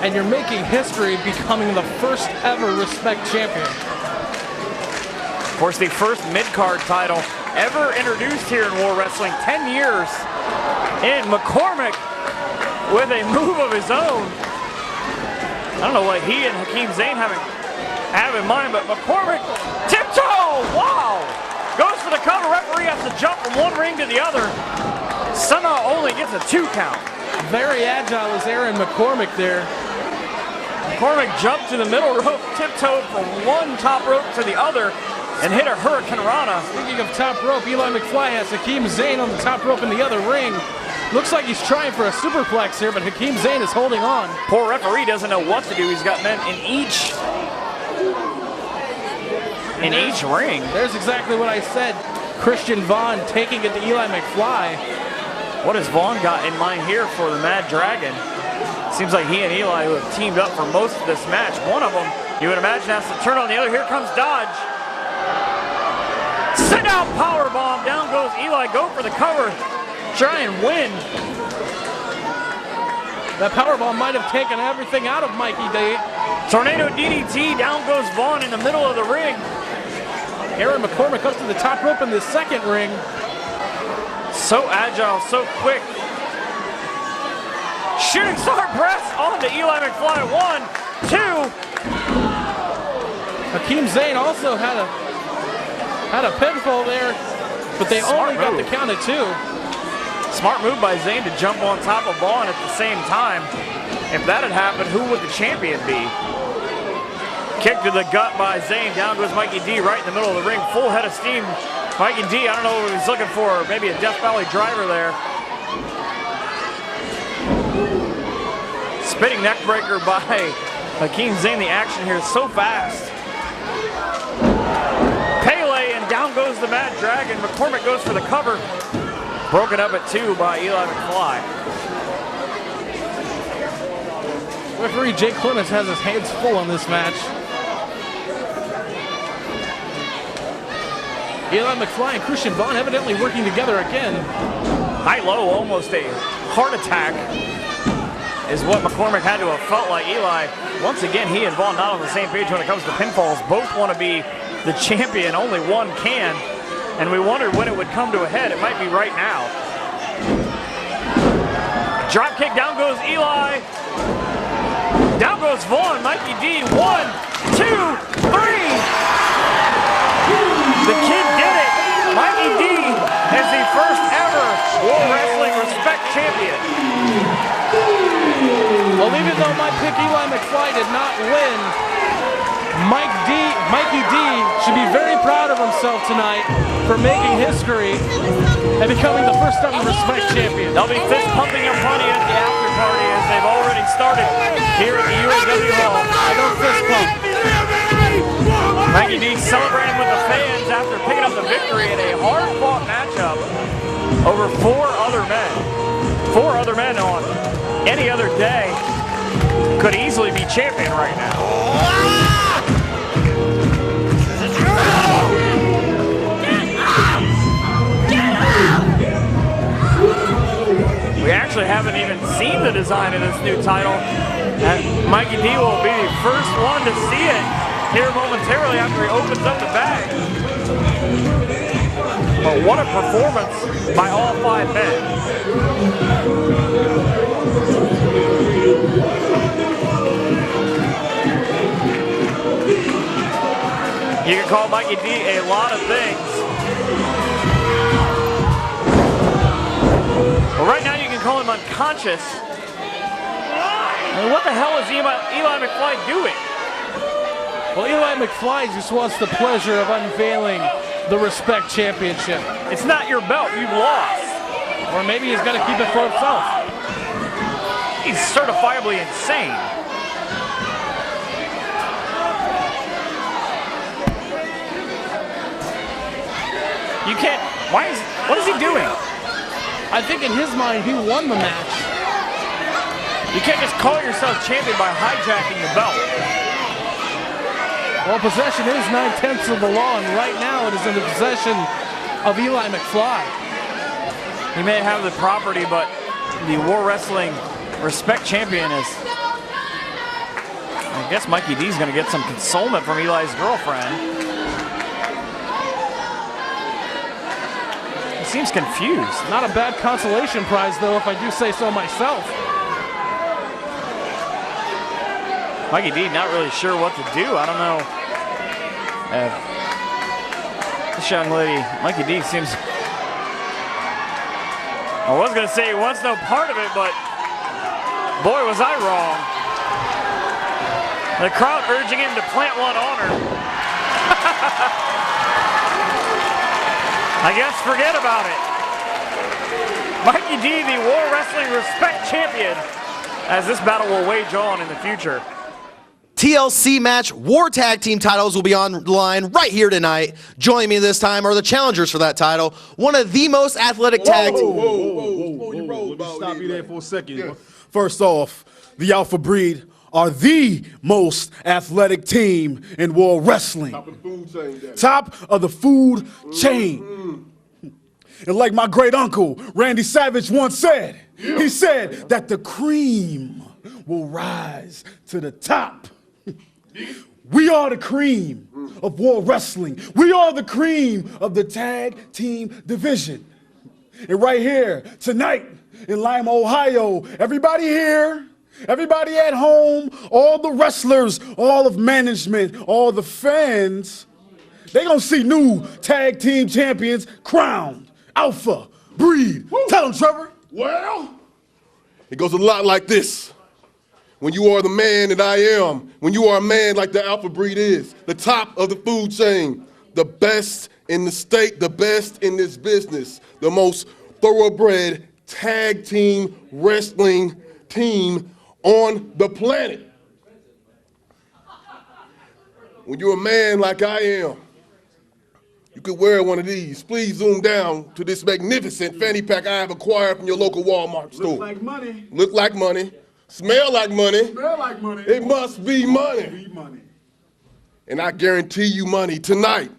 S2: and you're making history becoming the first ever Respect champion.
S1: Of course, the first mid-card title ever introduced here in War Wrestling, 10 years in. McCormick with a move of his own. I don't know what he and Hakeem Zane have in mind, but McCormick, tiptoe, wow! Goes for the cover, referee has to jump from one ring to the other. Somehow only gets a 2 count.
S2: Very agile is Aaron McCormick there.
S1: McCormick jumped to the middle rope, tiptoed from one top rope to the other, and hit a Hurricane Rana.
S2: Speaking of top rope, Eli McFly has Hakeem Zane on the top rope in the other ring. Looks like he's trying for a superplex here, but Hakeem Zane is holding on.
S1: Poor referee doesn't know what to do. He's got men in each ring.
S2: There's exactly what I said. Christian Vaughn taking it to Eli McFly.
S1: What has Vaughn got in mind here for the Mad Dragon? Seems like he and Eli, who have teamed up for most of this match, one of them, you would imagine, has to turn on the other. Here comes Dodge. Sit down powerbomb. Down goes Eli. Go for the cover. Try and win.
S2: That powerbomb might have taken everything out of Mikey D.
S1: Tornado DDT. Down goes Vaughn in the middle of the ring.
S2: Aaron McCormick up to the top rope in the second ring.
S1: So agile, so quick. Shooting star press on to Eli McFly. 1, 2.
S2: Hakeem Zane also had a pinfall there, but they only got the count of 2.
S1: Smart move by Zane to jump on top of Vaughn at the same time. If that had happened, who would the champion be? Kick to the gut by Zayn. Down goes Mikey D right in the middle of the ring. Full head of steam. Mikey D, I don't know what he was looking for. Maybe a Death Valley driver there. Spinning neck breaker by Hakeem Zayn. The action here is so fast. Pele, and down goes the Mad Dragon. McCormick goes for the cover. Broken up at 2 by Eli McFly.
S2: Referee Jake Clemens has his hands full on this match. Eli McFly and Christian Vaughn evidently working together again.
S1: High-low, almost a heart attack is what McCormick had to have felt like. Eli, once again, he and Vaughn not on the same page when it comes to pinfalls. Both want to be the champion. Only one can. And we wondered when it would come to a head. It might be right now. Drop kick, down goes Eli. Down goes Vaughn. Mikey D, 1, 2, 3. The kid did it. Mikey D is the first ever World Wrestling Respect champion.
S2: Well, even though my pick Eli McFly did not win, Mikey D should be very proud of himself tonight for making history and becoming the first ever Respect champion.
S1: They'll be fist pumping him plenty at the after party as they've already started here at the UAW Hall.
S2: I don't fist pump.
S1: Mikey D celebrating with the fans after picking up the victory in a hard-fought matchup over 4 other men. 4 other men on any other day could easily be champion right now. We actually haven't even seen the design of this new title. Mikey D will be the first one to see it here momentarily after he opens up the bag. But what a performance by all 5 men. You can call Mikey D a lot of things. Well, right now you can call him unconscious. And what the hell is Eli McFly doing?
S2: Well, Eli McFly just wants the pleasure of unveiling the Respect Championship.
S1: It's not your belt, you've lost.
S2: Or maybe he's going to keep it for himself.
S1: He's certifiably insane. You can't, what is he doing?
S2: I think in his mind, he won the match.
S1: You can't just call yourself champion by hijacking the belt.
S2: Well, possession is 9/10 of the law, and right now it is in the possession of Eli McFly.
S1: He may have the property, but the War Wrestling Respect champion is... I guess Mikey D is going to get some consolement from Eli's girlfriend. He seems confused.
S2: Not a bad consolation prize, though, if I do say so myself.
S1: Mikey D not really sure what to do. I don't know. This young lady, Mikey D seems... I was going to say he wants no part of it, but boy, was I wrong. The crowd urging him to plant one on her. I guess forget about it. Mikey D, the War Wrestling Respect champion, as this battle will wage on in the future.
S4: TLC match War Tag Team titles will be on the line right here tonight. Joining me this time are the challengers for that title. One of the most athletic tag teams.
S11: Whoa. Let me stop you there for a second. Yeah. First off, the Alpha Breed are the most athletic team in world wrestling.
S12: Top of the food chain, Daddy.
S11: Top of the food chain. And like my great uncle, Randy Savage, once said, he said that the cream will rise to the top. We are the cream of world wrestling. We are the cream of the tag team division. And right here, tonight, in Lima, Ohio, everybody here, everybody at home, all the wrestlers, all of management, all the fans, they gonna see new tag team champions crowned. Alpha Breed. Woo. Tell them, Trevor.
S12: Well, it goes a lot like this. when you are the man that I am, when you are a man like the Alpha Breed is, the top of the food chain, the best in the state, the best in this business, the most thoroughbred tag team wrestling team on the planet. When you're a man like I am, you could wear one of these. Please zoom down to this magnificent fanny pack I have acquired from your local Walmart store.
S11: Look like money.
S12: Look like money. Smell like money.
S11: Smell like money.
S12: It must be money.
S11: Be money.
S12: And I guarantee you money tonight.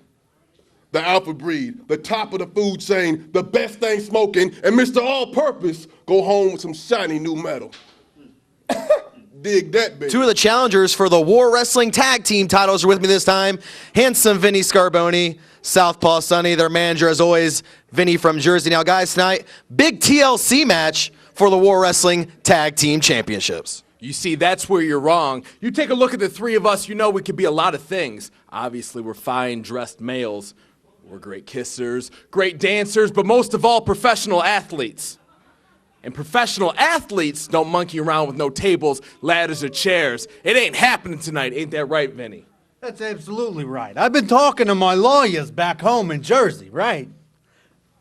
S12: The Alpha Breed, the top of the food chain, the best thing smoking, and Mr. All-Purpose go home with some shiny new metal. Dig that, baby.
S4: Two of the challengers for the War Wrestling Tag Team titles are with me this time. Handsome Vinny Scarboni, Southpaw Sonny, their manager as always, Vinny from Jersey. Now guys, tonight, big TLC match for the War Wrestling Tag Team Championships.
S13: You see, that's where you're wrong. You take a look at the three of us, you know we could be a lot of things. Obviously, we're fine-dressed males. We're great kissers, great dancers, but most of all, professional athletes. And professional athletes don't monkey around with no tables, ladders, or chairs. It ain't happening tonight. Ain't that right, Vinny?
S14: That's absolutely right. I've been talking to my lawyers back home in Jersey, right?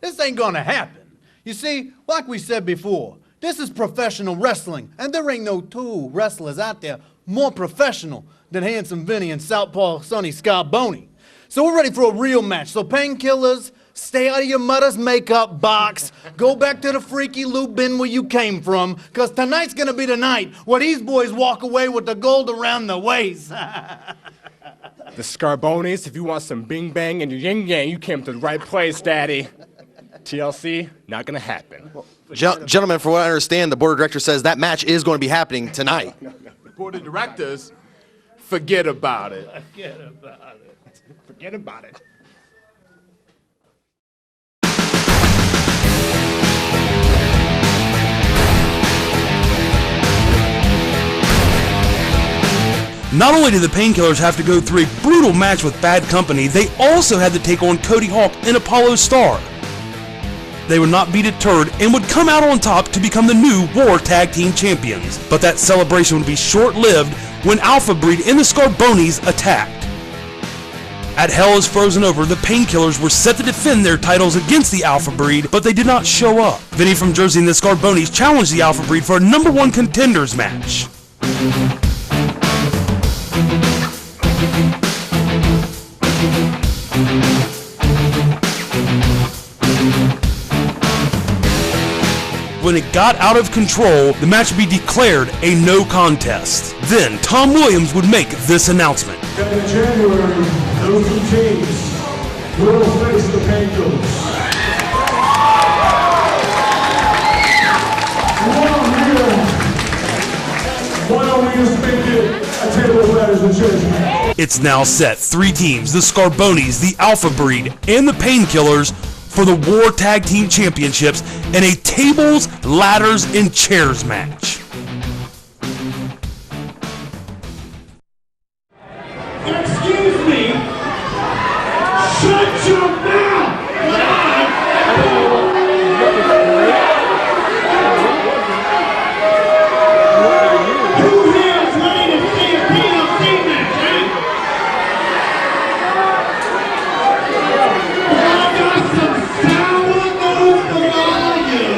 S14: This ain't gonna happen. You see, like we said before, this is professional wrestling, and there ain't no two wrestlers out there more professional than Handsome Vinny and Southpaw Sonny Scarboni. So we're ready for a real match. So painkillers, stay out of your mother's makeup box. Go back to the freaky loop bin where you came from, because tonight's going to be the night where these boys walk away with the gold around the waist.
S15: The Scarbonis, if you want some bing bang and yin yang, you came to the right place, Daddy. TLC, not going to happen.
S4: Gentlemen, for what I understand, the board of directors says that match is going to be happening tonight.
S13: The board of directors, forget about it.
S15: Forget about it. Forget about it.
S3: Not only did the Painkillers have to go through a brutal match with Bad Company, they also had to take on Cody Hawk and Apollo Star. They would not be deterred and would come out on top to become the new War Tag Team Champions. But that celebration would be short-lived when Alpha Breed and the Scarbonis attacked. At Hell is Frozen Over, the Painkillers were set to defend their titles against the Alpha Breed, but they did not show up. Vinny from Jersey and the Scarbonis challenged the Alpha Breed for a #1 contenders match. When it got out of control, the match would be declared a no contest. Then Tom Williams would make this announcement.
S7: In January, those two teams will face the Painkillers. Why don't we just make it a table of ladders and chairs?
S3: It's now set. 3 teams, the Scarbonis, the Alpha Breed, and the Painkillers for the War Tag Team Championships in a tables, ladders, and chairs match.
S7: Excuse me! Shut your mouth! Who here is ready to see a PLC match, eh? I got some sour news for all of you.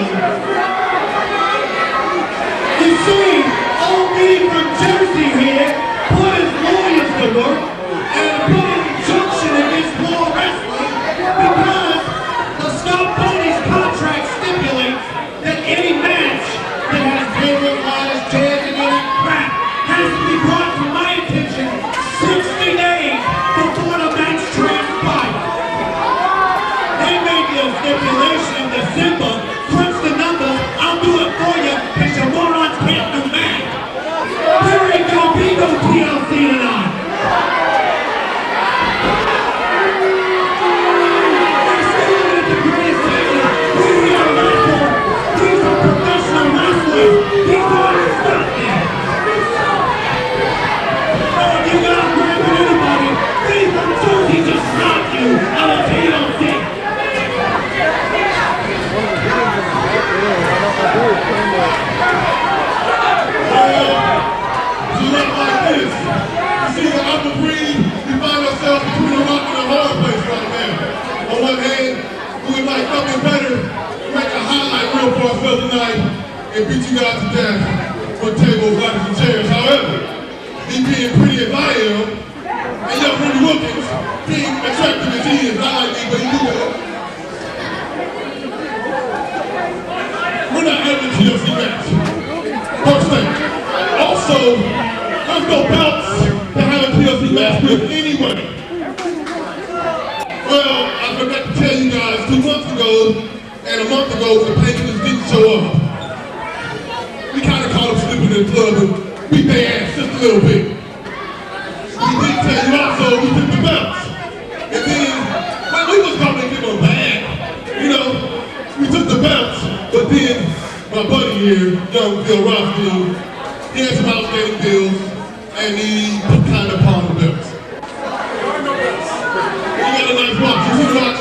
S12: belt tonight and beat you guys to death on tables, ladders, and chairs. However, me being pretty as I am, and young Henry Wilkins being attractive as he is, I like me, but he do that. We're not having a TLC match. First thing. Also, there's no belts to have a TLC match with anyway. Well, I forgot to tell you guys 2 months ago and a month ago the painkillers didn't show up. We kind of caught them slipping in the club and beat their ass just a little bit. We did tell you also we took the belts. And then, well, we was going to give them back. You know, we took the belts, but then my buddy here, young Bill Rossfield, he had some outstanding deals and he kind of pawned the belts. You got a nice watch. You see the watch?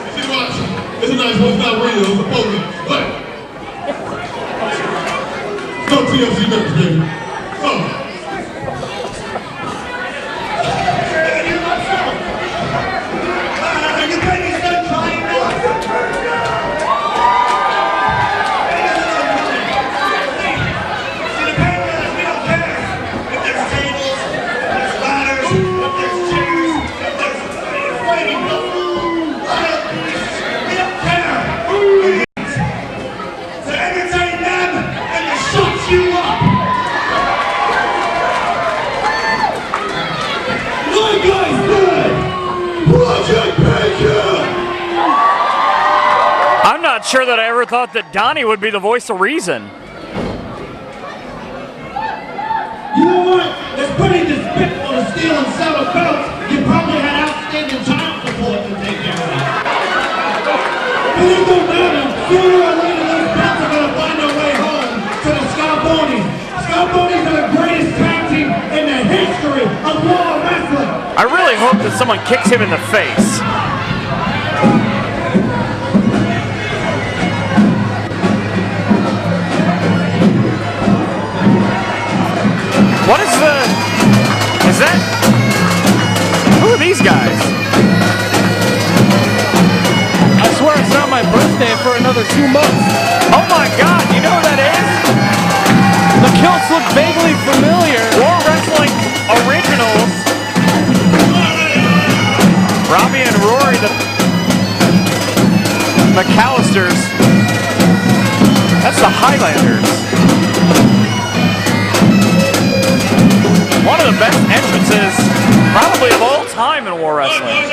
S12: You see the watch? It's a nice one. It's not real. It's a photo. But no TLC match, baby. So.
S1: I'm not sure that I ever thought that Donnie would be the voice of reason.
S7: You know what? It's pretty despicable to steal and sell a belt. You probably had outstanding child support to take care of that. But it don't matter. Sooner or later, those belts are going to find their way home to the Scarbonis. Scarbonis are the greatest tag team in the history of War Wrestling.
S1: I really hope that someone kicks him in the face. What is that? Who are these guys?
S2: I swear it's not my birthday for another 2 months.
S1: Oh my God, you know who that is?
S2: The kilts look vaguely familiar.
S1: War Wrestling Originals. Robbie and Rory, the McAllisters. That's the Highlanders. One of the best entrances, probably of all time in War Wrestling.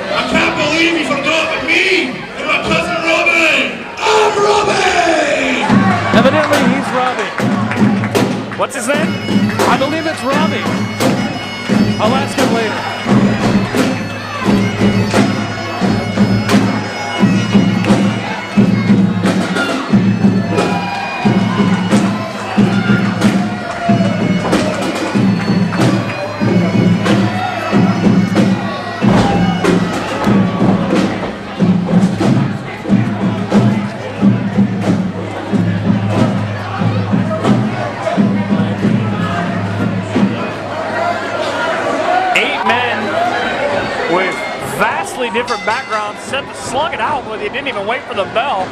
S7: I can't believe he forgot me and my cousin Robbie. I'm Robbie!
S2: Evidently, he's Robbie.
S1: What's his name?
S2: I believe it's Robbie. I'll ask him later.
S1: 8 men with vastly different backgrounds slung it out, but they didn't even wait for the bell.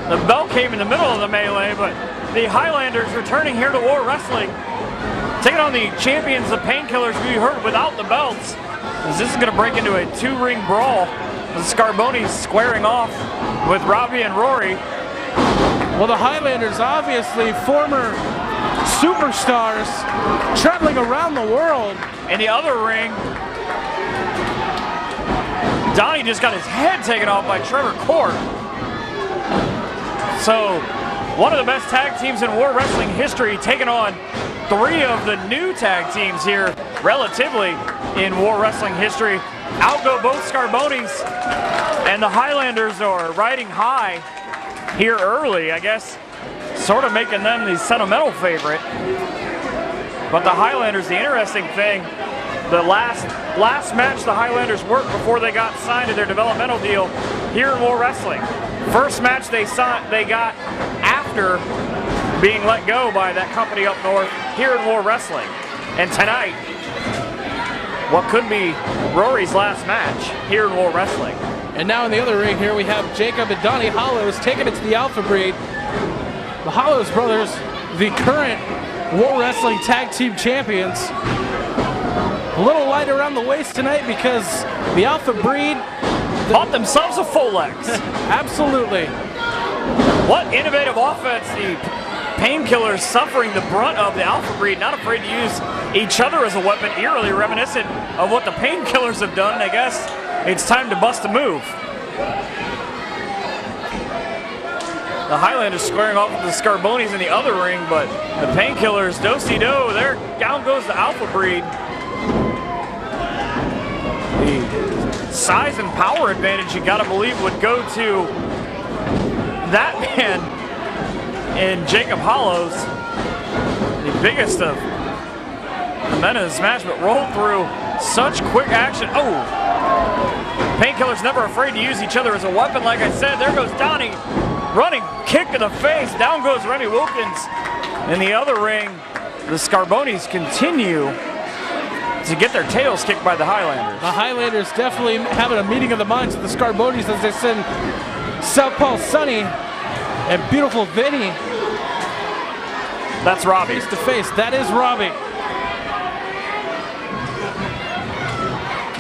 S1: The bell came in the middle of the melee, but the Highlanders returning here to War Wrestling, taking on the champions, the Painkillers, we heard without the belts. As this is going to break into a 2-ring brawl. The Scarbonis squaring off with Robbie and Rory.
S2: Well, the Highlanders, obviously former superstars traveling around the world.
S1: In the other ring, Donnie just got his head taken off by Trevor Court. So, one of the best tag teams in War Wrestling history, taking on 3 of the new tag teams here, relatively, in War Wrestling history. Out go both Scarbonis, and the Highlanders are riding high here early, I guess, sort of making them the sentimental favorite. But the Highlanders, the interesting thing, the last match the Highlanders worked before they got signed to their developmental deal here in War Wrestling. First match they got after being let go by that company up north here in War Wrestling. And tonight, what could be Rory's last match here in War Wrestling.
S2: And now in the other ring here, we have Jacob and Donnie Hollows taking it to the Alpha Breed. The Hollows brothers, the current War Wrestling Tag Team Champions. A little light around the waist tonight because the Alpha Breed
S1: bought themselves a Folex.
S2: Absolutely.
S1: What innovative offense. The Painkillers suffering the brunt of the Alpha Breed, not afraid to use each other as a weapon, eerily reminiscent of what the Painkillers have done. I guess it's time to bust a move. The Highlanders squaring off with the Scarbonis in the other ring, but the Painkillers, do-si-do, there down goes the Alpha Breed. The size and power advantage, you gotta believe, would go to that man in Jacob Hollows, the biggest of the men in this match, but rolled through such quick action. Oh! Painkillers never afraid to use each other as a weapon, like I said. There goes Donnie, running kick to the face. Down goes Remy Wilkins. In the other ring, the Scarbonis continue to get their tails kicked by the Highlanders.
S2: The Highlanders definitely having a meeting of the minds with the Scarbonis as they send Southpaw Sonny and beautiful Vinny.
S1: That's Robbie.
S2: Face to face. That is Robbie.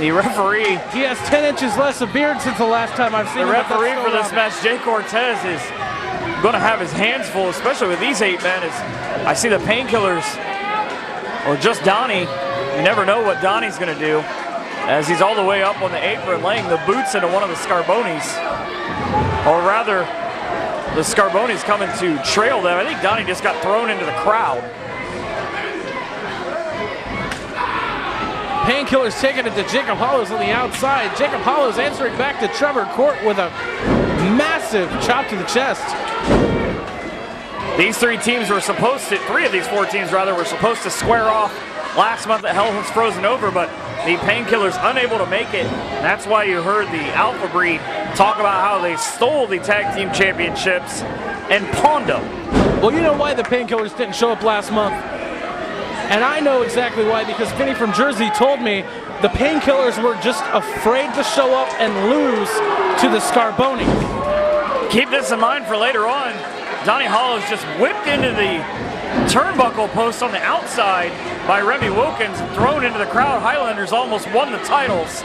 S1: The referee.
S2: He has 10 inches less of beard since the last time I've seen him.
S1: The referee for this match, Jay Cortez, is going to have his hands full, especially with these 8 men. As I see the Painkillers, or just Donnie. You never know what Donnie's going to do, as he's all the way up on the apron, laying the boots into one of the Scarbonis. Or rather, the Scarbonis coming to trail them. I think Donnie just got thrown into the crowd.
S2: Painkillers taking it to Jacob Hollows on the outside. Jacob Hollows answering back to Trevor Court with a massive chop to the chest.
S1: These 3 teams were supposed to, 3 of these 4 teams rather, were supposed to square off last month at Hell Has Frozen Over, but the Painkillers unable to make it. And that's why you heard the Alpha Breed talk about how they stole the tag team championships and pawned them.
S2: Well, you know why the Painkillers didn't show up last month? And I know exactly why, because Vinny from Jersey told me the Painkillers were just afraid to show up and lose to the Scarbonis.
S1: Keep this in mind for later on. Donnie Hollows just whipped into the turnbuckle post on the outside by Remy Wilkins and thrown into the crowd. Highlanders almost won the titles.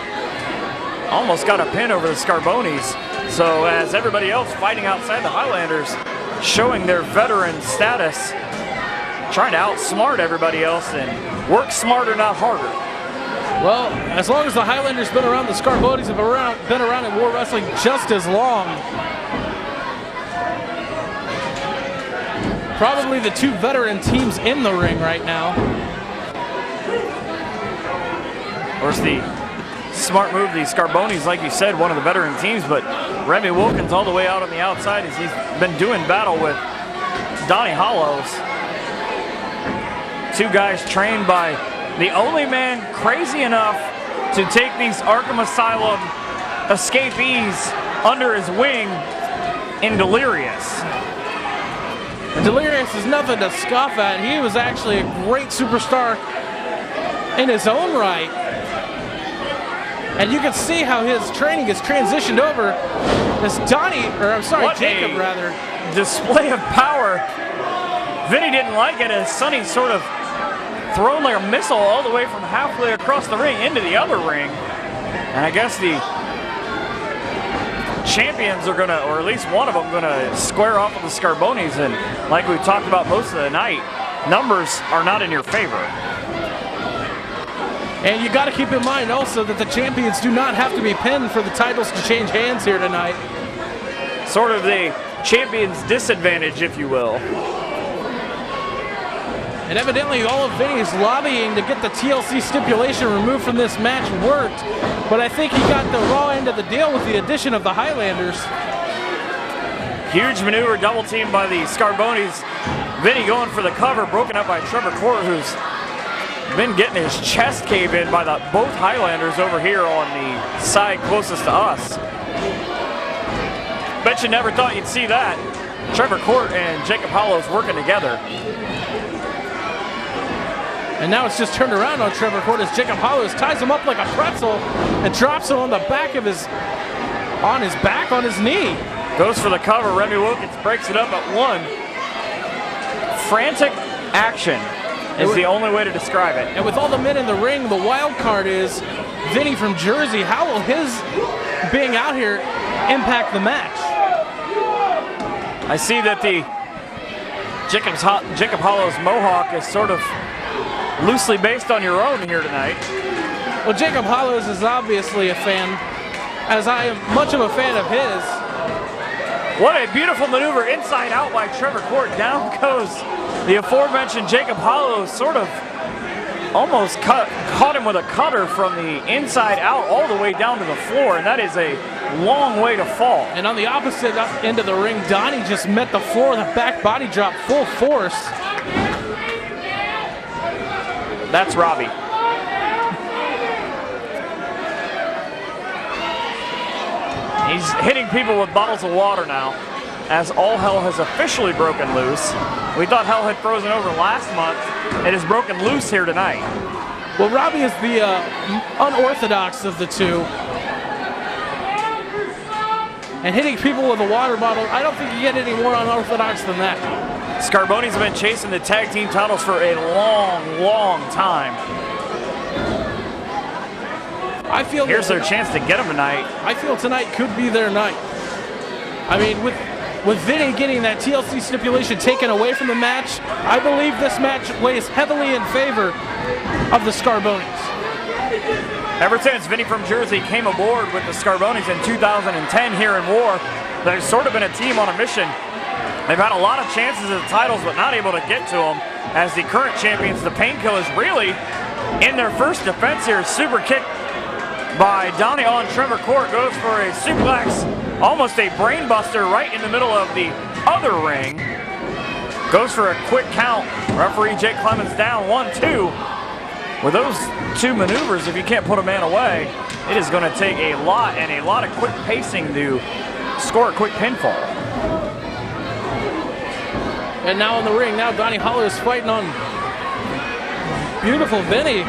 S1: Almost got a pin over the Scarbonis. So as everybody else fighting outside the Highlanders, showing their veteran status, trying to outsmart everybody else and work smarter, not harder.
S2: Well, as long as the Highlanders been around, the Scarbonis have been around in War Wrestling just as long. Probably the 2 veteran teams in the ring right now.
S1: Of course, the smart move, the Scarbonis, like you said, one of the veteran teams, but Remy Wilkins all the way out on the outside as he's been doing battle with Donnie Hollows. 2 guys trained by the only man crazy enough to take these Arkham Asylum escapees under his wing in Delirious.
S2: And Delirious is nothing to scoff at. He was actually a great superstar in his own right. And you can see how his training has transitioned over as Jacob rather.
S1: Display of power. Vinny didn't like it as Sonny sort of thrown like a missile all the way from halfway across the ring into the other ring. And I guess the champions are gonna, or at least one of them, gonna square off with the Scarbonis. And like we talked about most of the night, numbers are not in your favor.
S2: And you got to keep in mind also that the champions do not have to be pinned for the titles to change hands here tonight.
S1: Sort of the champion's disadvantage, if you will.
S2: And evidently all of Vinny's lobbying to get the TLC stipulation removed from this match worked. But I think he got the raw end of the deal with the addition of the Highlanders.
S1: Huge maneuver, double team by the Scarbonis. Vinny going for the cover, broken up by Trevor Court, who's been getting his chest caved in by both Highlanders over here on the side closest to us. Bet you never thought you'd see that. Trevor Court and Jacob Hollows working together.
S2: And now it's just turned around on Trevor Court as Jacob Hollows ties him up like a pretzel and drops him on the back of his, on his knee.
S1: Goes for the cover. Remy Wilkins breaks it up at 1. Frantic action is the only way to describe it.
S2: And with all the men in the ring, the wild card is Vinny from Jersey. How will his being out here impact the match?
S1: I see that the Jacob Hollows Mohawk is sort of loosely based on your own here tonight.
S2: Well, Jacob Hollows is obviously a fan, as I am much of a fan of his.
S1: What a beautiful maneuver inside out by Trevor Court. Down goes the aforementioned Jacob Hollows, sort of almost caught him with a cutter from the inside out all the way down to the floor, and that is a long way to fall.
S2: And on the opposite end of the ring, Donnie just met the floor with a back body drop full force.
S1: That's Robbie. He's hitting people with bottles of water now, as all hell has officially broken loose. We thought hell had frozen over last month. It has broken loose here tonight.
S2: Well, Robbie is the unorthodox of the two. And hitting people with a water bottle, I don't think you get any more unorthodox than that.
S1: Scarbonis have been chasing the tag team titles for a long, long time.
S2: I feel
S1: here's their chance to get them tonight.
S2: I feel tonight could be their night. I mean, with Vinny getting that TLC stipulation taken away from the match, I believe this match weighs heavily in favor of the Scarbonis.
S1: Ever since Vinny from Jersey came aboard with the Scarbonis in 2010 here in War, they've sort of been a team on a mission. They've had a lot of chances at the titles, but not able to get to them. As the current champions, the Painkillers, really in their first defense here, super kick by Donnie on Trevor Court, goes for a suplex, almost a brain buster right in the middle of the other ring. Goes for a quick count. Referee Jake Clemens down 1-2. With those two maneuvers, if you can't put a man away, it is going to take a lot and a lot of quick pacing to score a quick pinfall.
S2: And now in the ring, now Donnie Hollows fighting on beautiful Vinny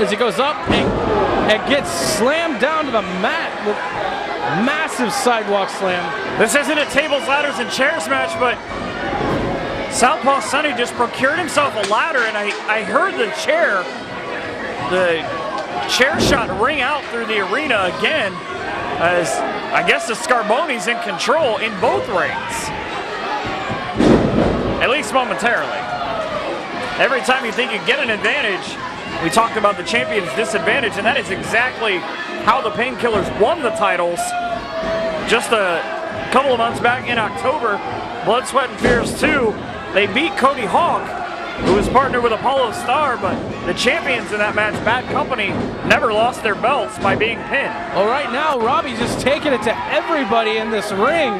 S2: as he goes up and gets slammed down to the mat with massive sidewalk slam.
S1: This isn't a tables, ladders, and chairs match, but Southpaw Sonny just procured himself a ladder, and I heard the chair shot ring out through the arena again, as I guess the Scarbonis in control in both rings. At least momentarily. Every time you think you get an advantage, we talked about the champion's disadvantage, and that is exactly how the Painkillers won the titles just a couple of months back in October. Blood, Sweat, and Fears 2. They beat Cody Hawk, who was partnered with Apollo Star, but the champions in that match, Bad Company, never lost their belts by being pinned.
S2: Well, right now, Robbie's just taking it to everybody in this ring.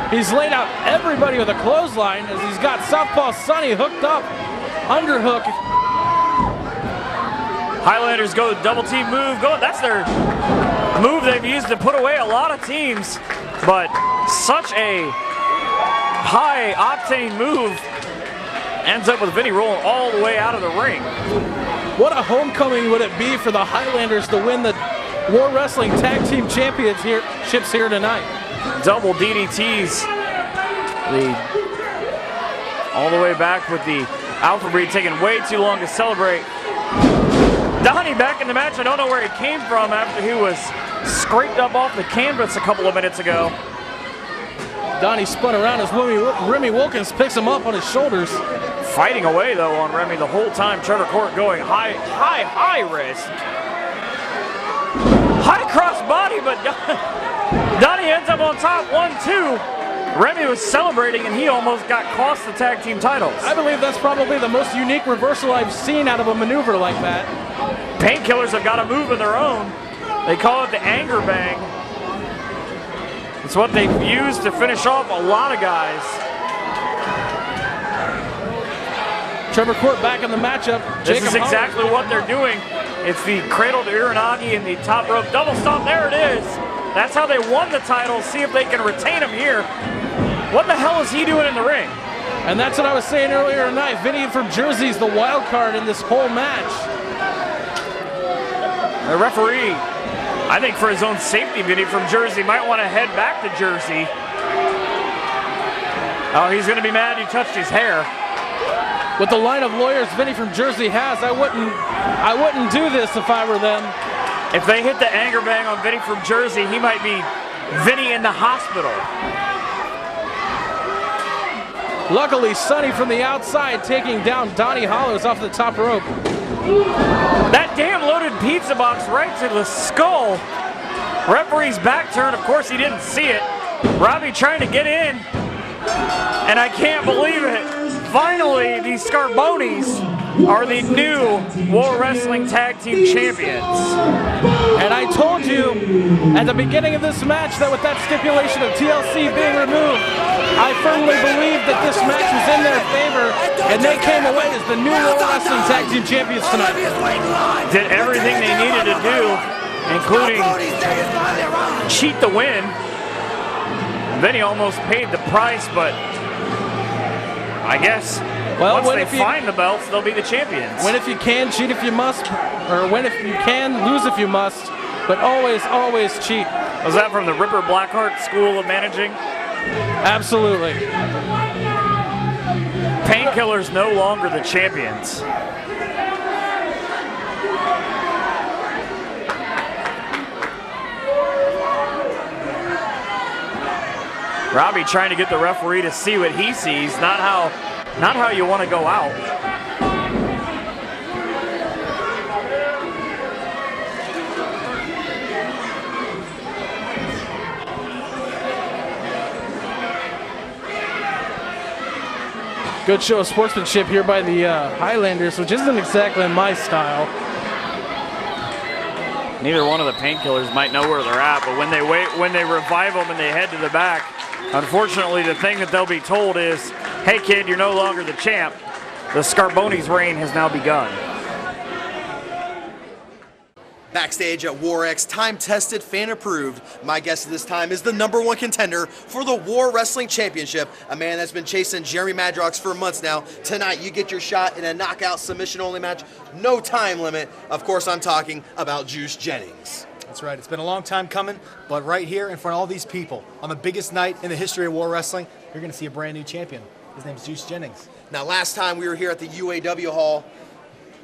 S2: He's laid out everybody with a clothesline as he's got Southpaw Sonny hooked up, underhook.
S1: Highlanders go double team move. That's their move they've used to put away a lot of teams, but such a high octane move ends up with Vinny rolling all the way out of the ring.
S2: What a homecoming would it be for the Highlanders to win the War Wrestling Tag Team Championships here tonight.
S1: Double DDTs. All the way back with the Alpha Breed taking way too long to celebrate. Donnie back in the match. I don't know where he came from after he was scraped up off the canvas a couple of minutes ago.
S2: Donnie spun around as Remy Wilkins picks him up on his shoulders.
S1: Fighting away though on Remy the whole time. Trevor Court going high risk. High cross body, but Donnie ends up on top, 1-2. Remy was celebrating and he almost got cost the tag team titles.
S2: I believe that's probably the most unique reversal I've seen out of a maneuver like that.
S1: Painkillers have got a move of their own. They call it the anger bang. It's what they've used to finish off a lot of guys.
S2: Trevor Court back in the matchup.
S1: This is exactly what they're doing. It's the cradle to Uranagi and the top rope double stomp. There it is. That's how they won the title. See if they can retain him here. What the hell is he doing in the ring?
S2: And that's what I was saying earlier tonight. Vinny from Jersey is the wild card in this whole match.
S1: The referee, I think for his own safety, Vinny from Jersey might want to head back to Jersey. Oh, he's going to be mad he touched his hair.
S2: With the line of lawyers Vinny from Jersey has, I wouldn't do this if I were them.
S1: If they hit the anger bang on Vinny from Jersey, he might be Vinny in the hospital.
S2: Luckily, Sonny from the outside taking down Donnie Hollows off the top rope.
S1: That damn loaded pizza box right to the skull. Referee's back turn, of course he didn't see it. Robbie trying to get in, and I can't believe it. Finally, the Scarbonis are the new War Wrestling Tag Team Champions.
S2: And I told you at the beginning of this match that with that stipulation of TLC being removed, I firmly believe that this match was in their favor, and they came away as the new War Wrestling Tag Team Champions tonight.
S1: Did everything they needed to do, including cheat the win. Vinny almost paid the price, but I guess once they find the belts, they'll be the champions.
S2: Win if you can, cheat if you must, or win if you can, lose if you must, but always, always cheat.
S1: Was that from the Ripper Blackheart School of Managing?
S2: Absolutely.
S1: Painkiller's no longer the champions. Robbie trying to get the referee to see what he sees, not how you want to go out.
S2: Good show of sportsmanship here by the Highlanders, which isn't exactly my style.
S1: Neither one of the Painkillers might know where they're at, but when they revive them and they head to the back, unfortunately the thing that they'll be told is, hey kid, you're no longer the champ. The Scarbonis' reign has now begun.
S4: Backstage at War X, time-tested, fan-approved. My guest at this time is the #1 contender for the War Wrestling Championship, a man that's been chasing Jeremy Madrox for months now. Tonight, you get your shot in a knockout submission-only match, no time limit. Of course, I'm talking about Juice Jennings.
S16: That's right. It's been a long time coming, but right here in front of all these people, on the biggest night in the history of War Wrestling, you're going to see a brand new champion. His name's Juice Jennings.
S4: Now, last time we were here at the UAW Hall,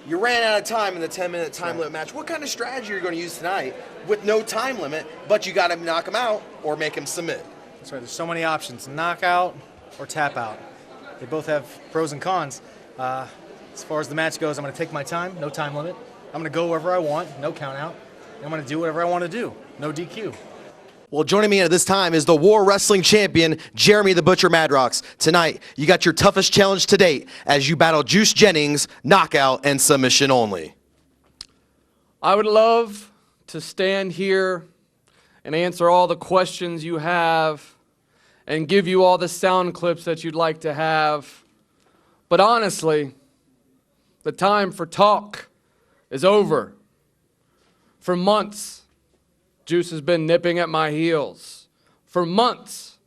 S4: you ran out of time in the 10-minute time limit match. What kind of strategy are you going to use tonight with no time limit, but you got to knock him out or make him submit?
S16: That's right. There's so many options: knockout or tap out. They both have pros and cons. As far as the match goes, I'm going to take my time, no time limit. I'm going to go wherever I want, no count out. I'm going to do whatever I want to do, no DQ.
S4: Well, joining me at this time is the War Wrestling Champion, Jeremy the Butcher Madrox. Tonight, you got your toughest challenge to date as you battle Juice Jennings, knockout and submission only.
S13: I would love to stand here and answer all the questions you have and give you all the sound clips that you'd like to have. But honestly, the time for talk is over. For months, Juice has been nipping at my heels. For months,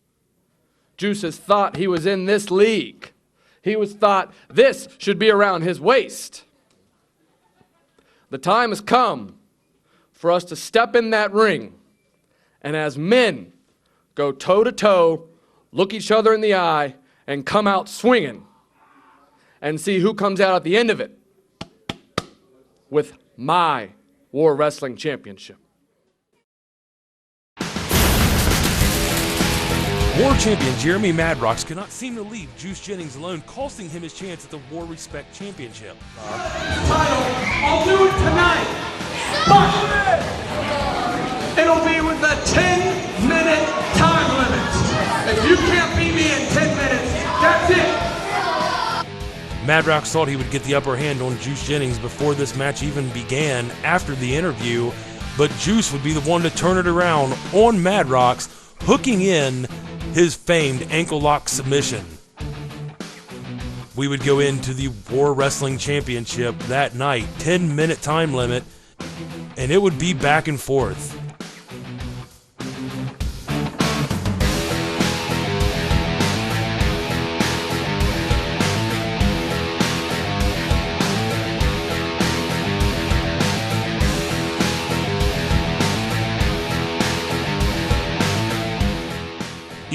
S13: Juice has thought he was in this league. He was thought this should be around his waist. The time has come for us to step in that ring and as men go toe-to-toe, look each other in the eye, and come out swinging and see who comes out at the end of it with my War Wrestling Championship.
S3: War champion Jeremy Madrox could not seem to leave Juice Jennings alone, costing him his chance at the War Respect Championship.
S7: Title, I'll do it tonight, but it'll be with a 10-minute time limit. If you can't beat me in 10 minutes, that's it.
S3: Madrox thought he would get the upper hand on Juice Jennings before this match even began after the interview, but Juice would be the one to turn it around on Madrox, hooking in his famed ankle lock submission. We would go into the War Wrestling Championship that night, 10-minute time limit, and it would be back and forth.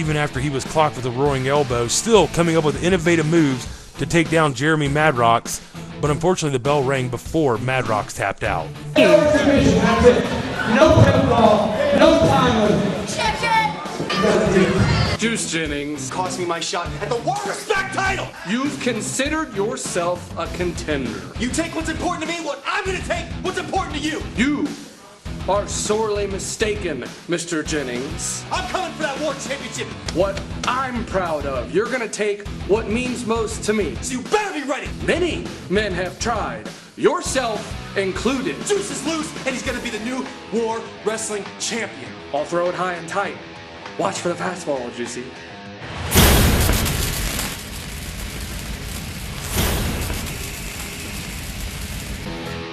S3: even after he was clocked with a roaring elbow, still coming up with innovative moves to take down Jeremy Madrox, but unfortunately the bell rang before Madrox tapped out.
S7: No pinfall, no time limit.
S17: Juice Jennings cost me my shot at the World Respect title. You've considered yourself a contender. You take what's important to me, what I'm gonna take what's important to you. You are sorely mistaken, Mr. Jennings. I'm coming for that World Championship. What I'm proud of, you're gonna take what means most to me. So you better be ready. Many men have tried, yourself included. Juice is loose, and he's gonna be the new War Wrestling Champion. I'll throw it high and tight. Watch for the fastball, Juicy.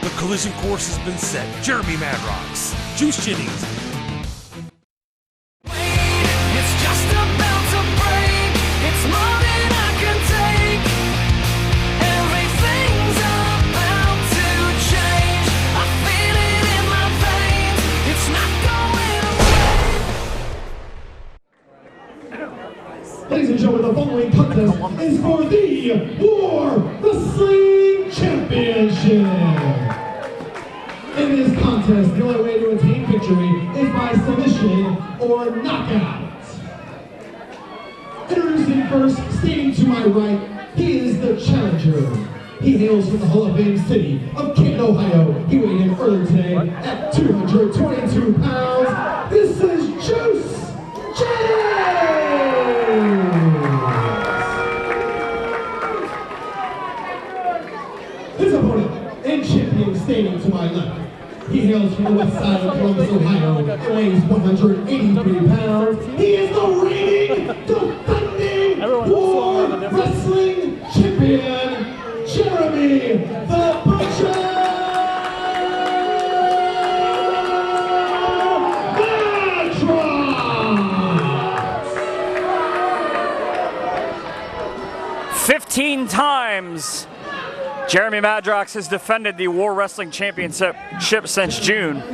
S3: The collision course has been set. Jeremy Madrox, Juice Jennings.
S7: It's just about to break. It's more than I can take. Everything's about to change. I feel it in my veins. It's not going away. Ladies and gentlemen, the following contest is for the War Wrestling Championship. In this contest, the only way to attain victory is by submission or knockout. Introducing first, standing to my right, he is the challenger. He hails from the Hall of Fame city of Canton, Ohio. He weighed in earlier today at 222 pounds. This is Juice Jennings! His opponent and champion standing to my left. He hails from the west side of Columbus, Ohio, and weighs 183 pounds. He is the reigning, defending War Wrestling Champion, Jeremy the Butcher
S1: Madrox! 15 times Jeremy Madrox has defended the War Wrestling Championship since June.
S7: To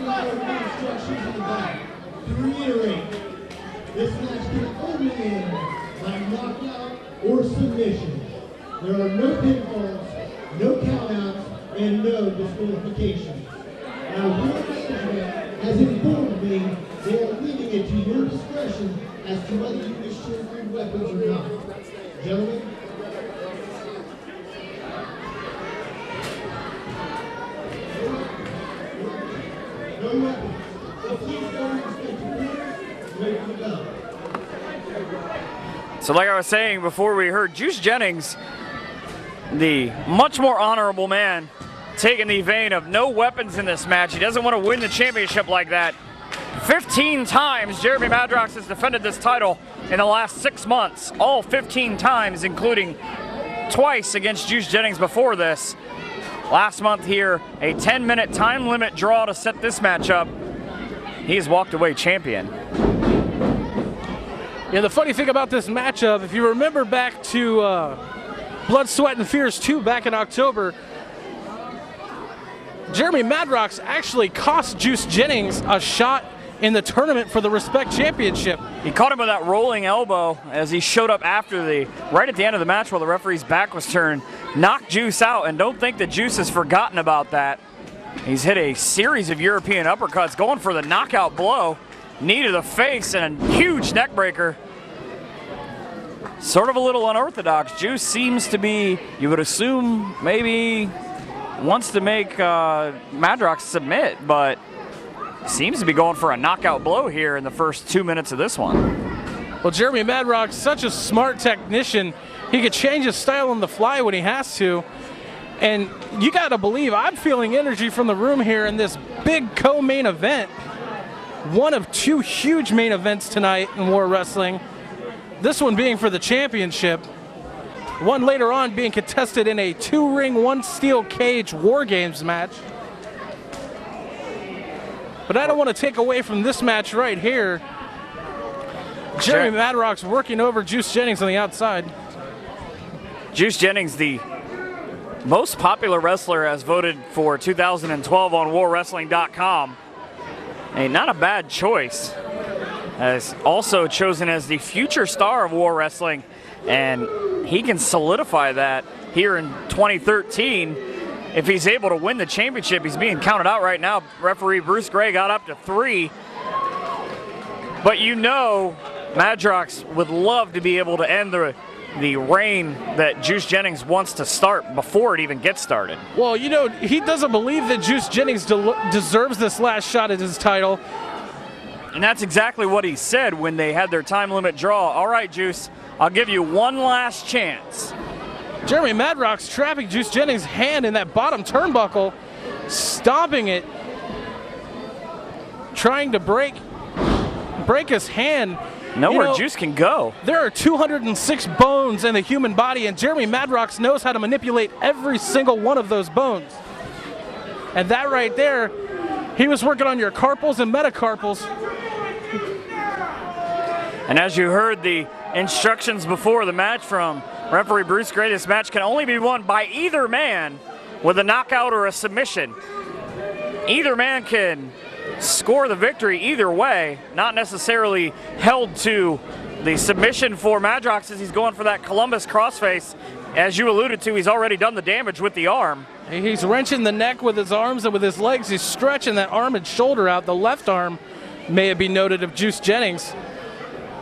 S7: reiterate, this match can only end by knockout or submission. There are no pinfalls, no countouts, and no disqualifications. Now, your management has informed me they are leaving it to your discretion as to whether you wish to remove weapons or not. Gentlemen? No weapons. So please don't expect to wait for the bell.
S1: So like I was saying before we heard Juice Jennings, the much more honorable man, taking the vein of no weapons in this match. He doesn't want to win the championship like that. 15 times Jeremy Madrox has defended this title in the last 6 months. All 15 times, including twice against Juice Jennings before this. Last month here, a 10-minute time limit draw to set this match up. He has walked away champion.
S2: Yeah, the funny thing about this matchup, if you remember back to Blood, Sweat, and Fears 2 back in October, Jeremy Madrox actually cost Juice Jennings a shot in the tournament for the Respect Championship.
S1: He caught him with that rolling elbow as he showed up right at the end of the match while the referee's back was turned, knocked Juice out, and don't think that Juice has forgotten about that. He's hit a series of European uppercuts, going for the knockout blow, knee to the face, and a huge neck breaker. Sort of a little unorthodox. Juice seems to be, you would assume, maybe wants to make Madrox submit, but seems to be going for a knockout blow here in the first 2 minutes of this one.
S2: Well, Jeremy Madrox, such a smart technician. He could change his style on the fly when he has to. And you got to believe, I'm feeling energy from the room here in this big co-main event. One of 2 huge main events tonight in War Wrestling. This one being for the championship. One later on being contested in a 2-ring, 1 steel cage War Games match. But I don't want to take away from this match right here. Jeremy Madrox working over Juice Jennings on the outside.
S1: Juice Jennings, the most popular wrestler as voted for 2012 on WarWrestling.com. Hey, not a bad choice. is also chosen as the future star of War Wrestling, and he can solidify that here in 2013 if he's able to win the championship. He's being counted out right now. Referee Bruce Gray got up to 3. But you know Madrox would love to be able to end the reign that Juice Jennings wants to start before it even gets started.
S2: Well, you know, he doesn't believe that Juice Jennings deserves this last shot at his title.
S1: And that's exactly what he said when they had their time limit draw. All right, Juice, I'll give you one last chance.
S2: Jeremy Madrox trapping Juice Jennings' hand in that bottom turnbuckle, stomping it, trying to break his hand.
S1: Nowhere Juice can go.
S2: There are 206 bones in the human body, and Jeremy Madrox knows how to manipulate every single one of those bones. And that right there, he was working on your carpals and metacarpals.
S1: And as you heard the instructions before the match from referee Bruce Gray, this match can only be won by either man with a knockout or a submission. Either man can score the victory either way, not necessarily held to the submission for Madrox as he's going for that Columbus crossface. As you alluded to, he's already done the damage with the arm.
S2: He's wrenching the neck with his arms and with his legs. He's stretching that arm and shoulder out. The left arm, may it be noted, of Juice Jennings.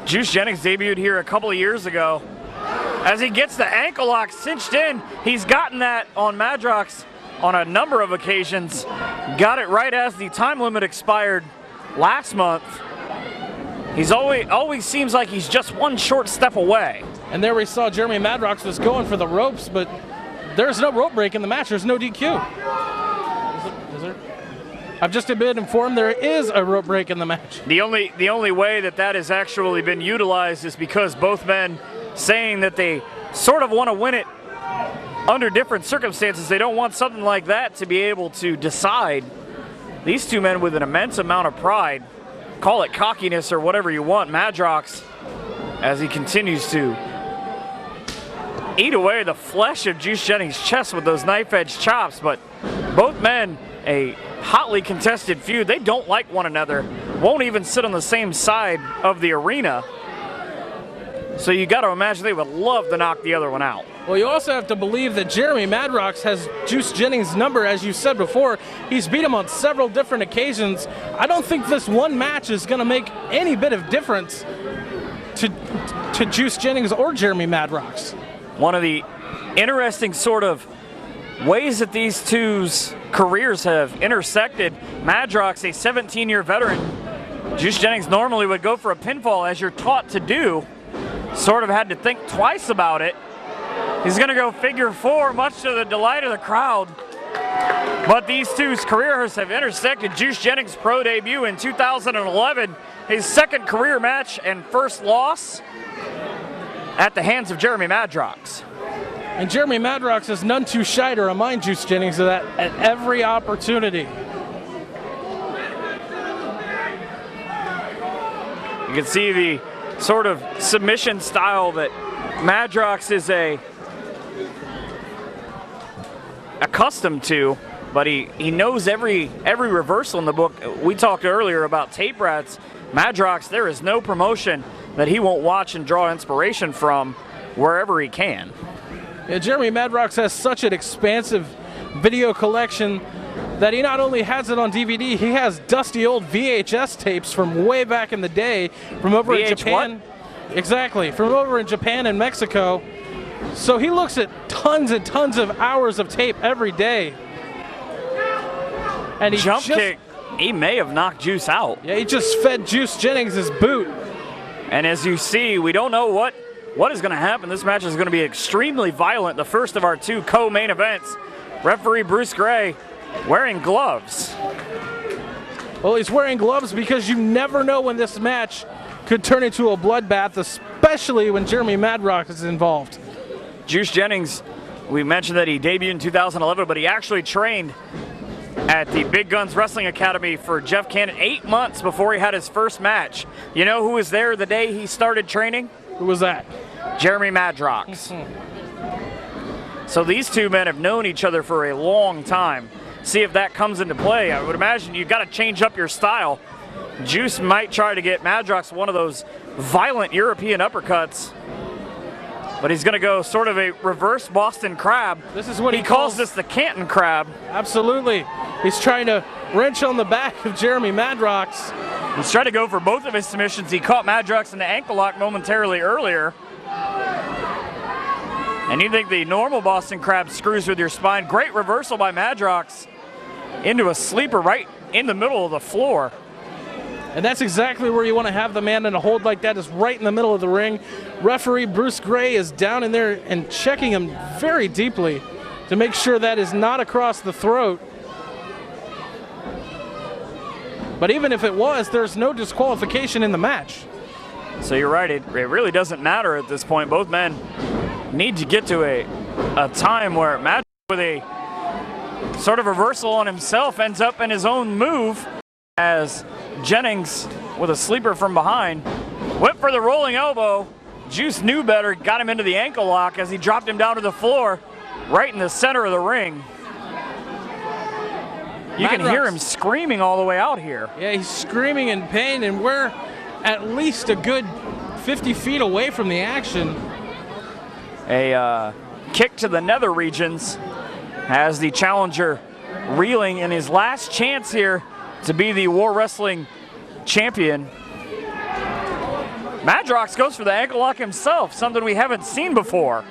S1: Juice Jennings debuted here a couple of years ago. As he gets the ankle lock cinched in, he's gotten that on Madrox on a number of occasions. Got it right as the time limit expired last month. He's always seems like he's just one short step away.
S2: And there we saw Jeremy Madrox was going for the ropes, but there's no rope break in the match. There's no DQ. Is there? I've just been informed there is a rope break in the match.
S1: The only way that has actually been utilized is because both men saying that they sort of want to win it under different circumstances. They don't want something like that to be able to decide. These two men with an immense amount of pride, call it cockiness or whatever you want, Madrox, as he continues to eat away the flesh of Juice Jennings' chest with those knife-edge chops. But both men, a hotly contested feud. They don't like one another, won't even sit on the same side of the arena. So you got to imagine they would love to knock the other one out.
S2: Well, you also have to believe that Jeremy Madrox has Juice Jennings' number, as you said before. He's beat him on several different occasions. I don't think this one match is going to make any bit of difference to Juice Jennings or Jeremy Madrox.
S1: One of the interesting sort of ways that these two's careers have intersected. Madrox, a 17-year veteran. Juice Jennings normally would go for a pinfall, as you're taught to do. Sort of had to think twice about it. He's going to go figure 4, much to the delight of the crowd. But these two's careers have intersected. Juice Jennings' pro debut in 2011, his second career match and first loss at the hands of Jeremy Madrox.
S2: And Jeremy Madrox is none too shy to remind Juice Jennings of that at every opportunity.
S1: You can see the sort of submission style that Madrox is accustomed to, but he knows every reversal in the book. We talked earlier about tape rats. Madrox, there is no promotion that he won't watch and draw inspiration from wherever he can.
S2: Yeah, Jeremy Madrox has such an expansive video collection that he not only has it on DVD, he has dusty old VHS tapes from way back in the day from over in Japan.
S1: What?
S2: Exactly, from over in Japan and Mexico. So he looks at tons and tons of hours of tape every day. And he
S1: jump kick, he may have knocked Juice out.
S2: Yeah, he just fed Juice Jennings his boot.
S1: And as you see, we don't know what is going to happen. This match is going to be extremely violent. The first of our two co-main events. Referee Bruce Gray wearing gloves.
S2: Well, he's wearing gloves because you never know when this match could turn into a bloodbath, especially when Jeremy Madrox is involved.
S1: Juice Jennings, we mentioned that he debuted in 2011, but he actually trained at the Big Guns Wrestling Academy for Jeff Cannon 8 months before he had his first match. You know who was there the day he started training?
S2: Who was that?
S1: Jeremy Madrox. So these two men have known each other for a long time. See if that comes into play. I would imagine you've got to change up your style Juice might try to get Madrox one of those violent European uppercuts, but he's going to go sort of a reverse Boston Crab.
S2: This is what
S1: he calls this the Canton Crab.
S2: Absolutely. He's trying to wrench on the back of Jeremy Madrox.
S1: He's trying to go for both of his submissions. He caught Madrox in the ankle lock momentarily earlier. And you think the normal Boston Crab screws with your spine. Great reversal by Madrox into a sleeper right in the middle of the floor.
S2: And that's exactly where you want to have the man in a hold like that, is right in the middle of the ring. Referee Bruce Gray is down in there and checking him very deeply to make sure that is not across the throat. But even if it was, there's no disqualification in the match.
S1: So you're right, it really doesn't matter at this point. Both men need to get to a time where Madrox, with a sort of reversal on himself, ends up in his own move, as Jennings, with a sleeper from behind, went for the rolling elbow. Juice knew better, got him into the ankle lock as he dropped him down to the floor, right in the center of the ring. You can hear him screaming all the way out here.
S2: Yeah, he's screaming in pain, and we're at least a good 50 feet away from the action.
S1: A kick to the nether regions has the challenger reeling in his last chance here to be the War Wrestling champion. Madrox goes for the ankle lock himself, something we haven't seen before.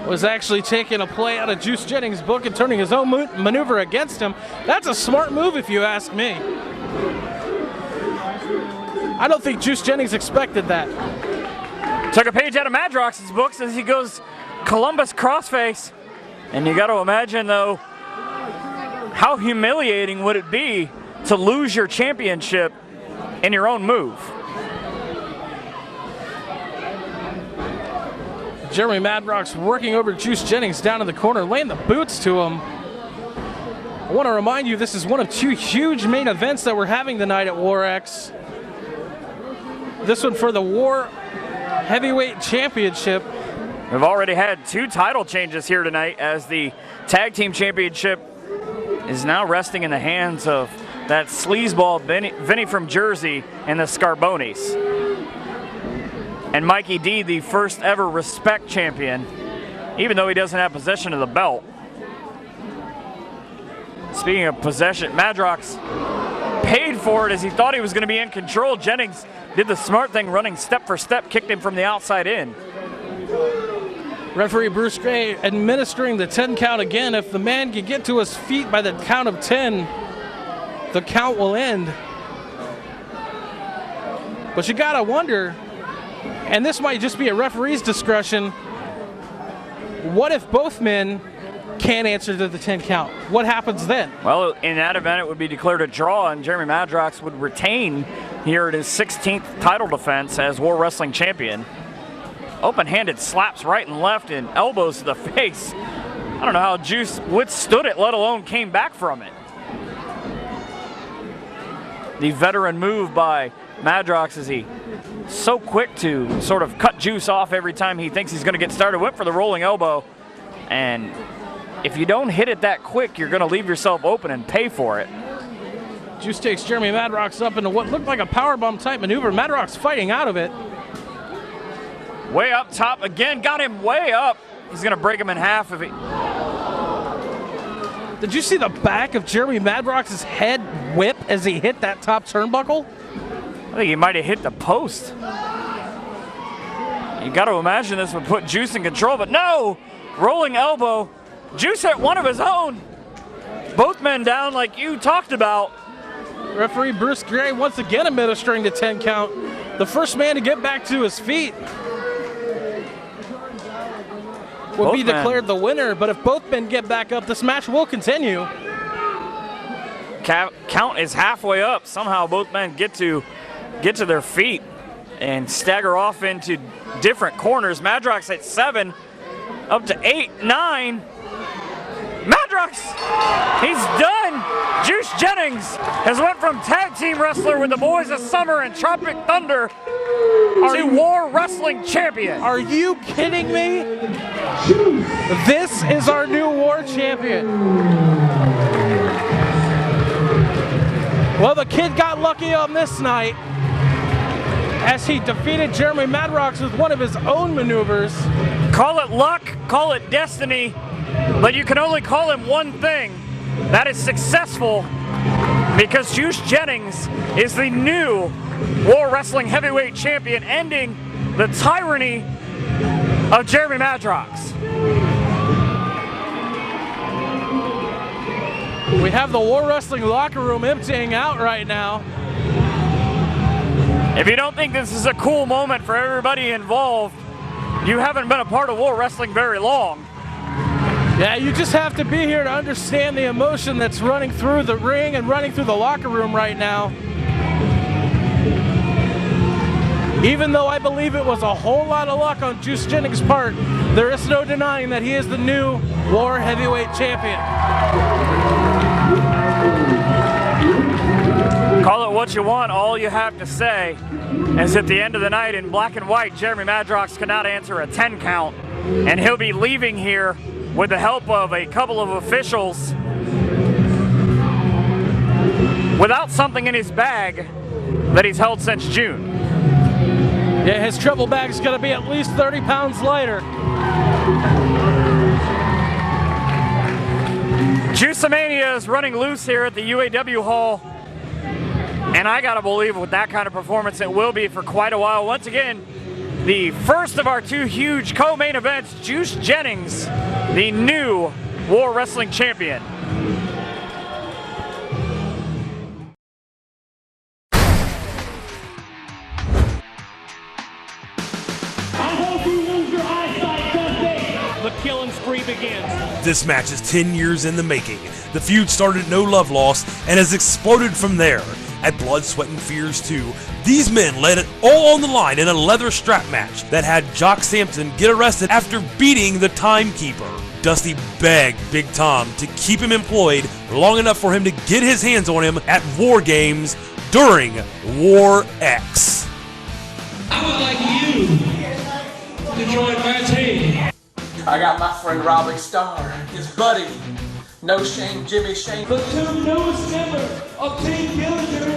S2: Was actually taking a play out of Juice Jennings' book and turning his own maneuver against him. That's a smart move if you ask me. I don't think Juice Jennings expected that.
S1: Took a page out of Madrox's books as he goes Columbus crossface. And you got to imagine, though, how humiliating would it be to lose your championship in your own move?
S2: Jeremy Madrox working over Juice Jennings down in the corner, laying the boots to him. I want to remind you, this is one of two huge main events that we're having tonight at War X. This one for the War Heavyweight Championship.
S1: We've already had two title changes here tonight, as the Tag Team Championship is now resting in the hands of that sleazeball Vinny from Jersey and the Scarbonis. And Mikey D, the first ever Respect champion, even though he doesn't have possession of the belt. Speaking of possession, Madrox paid for it as he thought he was going to be in control. Jennings did the smart thing, running step for step, kicked him from the outside in.
S2: Referee Bruce Gray administering the 10 count again. If the man can get to his feet by the count of 10, the count will end. But you gotta wonder, and this might just be a referee's discretion, what if both men can't answer to the 10 count? What happens then?
S1: Well, in that event, it would be declared a draw, and Jeremy Madrox would retain here at his 16th title defense as War Wrestling champion. Open-handed slaps right and left and elbows to the face. I don't know how Juice withstood it, let alone came back from it. The veteran move by Madrox, is he so quick to sort of cut Juice off every time he thinks he's going to get started. Went for the rolling elbow, and if you don't hit it that quick, you're going to leave yourself open and pay for it.
S2: Juice takes Jeremy Madrox up into what looked like a powerbomb type maneuver. Madrox fighting out of it.
S1: Way up top again, got him way up. He's going to break him in half if he...
S2: Did you see the back of Jeremy Madrox's head whip as he hit that top turnbuckle?
S1: I think he might have hit the post. You got to imagine this would put Juice in control, but no! Rolling elbow. Juice hit one of his own. Both men down like you talked about.
S2: Referee Bruce Gray once again administering the 10 count. The first man to get back to his feet will be declared the winner, but if both men get back up, this match will continue.
S1: Count is halfway up. Somehow both men get to their feet and stagger off into different corners. Madrox at 7, up to 8, 9. Madrox, he's done. Juice Jennings has went from tag team wrestler with the Boys of Summer and Tropic Thunder to War Wrestling champion.
S2: Are you kidding me? This is our new War champion. Well, the kid got lucky on this night as he defeated Jeremy Madrox with one of his own maneuvers.
S1: Call it luck, call it destiny, but you can only call him one thing. That is successful, because Juice Jennings is the new War Wrestling Heavyweight Champion, ending the tyranny of Jeremy Madrox.
S2: We have the War Wrestling locker room emptying out right now.
S1: If you don't think this is a cool moment for everybody involved, you haven't been a part of War Wrestling very long.
S2: Yeah, you just have to be here to understand the emotion that's running through the ring and running through the locker room right now. Even though I believe it was a whole lot of luck on Juice Jennings' part, there is no denying that he is the new War Heavyweight Champion.
S1: Call it what you want, all you have to say is at the end of the night in black and white, Jeremy Madrox cannot answer a 10 count, and he'll be leaving here with the help of a couple of officials without something in his bag that he's held since June.
S2: Yeah, his triple bag's gonna be at least 30 pounds lighter.
S1: Juice-a-mania is running loose here at the UAW Hall, and I gotta believe with that kind of performance it will be for quite a while. Once again, the first of our two huge co-main events, Juice Jennings, the new War Wrestling Champion.
S2: The killing spree begins.
S3: This match is 10 years in the making. The feud started no love lost and has exploded from there. At Blood, Sweat, and Fears 2, these men laid it all on the line in a leather strap match that had Jock Sampson get arrested after beating the timekeeper. Dusty begged Big Tom to keep him employed long enough for him to get his hands on him at War Games during War X.
S7: I would like you to join my team.
S18: I got my friend Robbie Starr, his buddy, No Shame Jimmy Shane.
S7: The two newest members of Team Dillinger.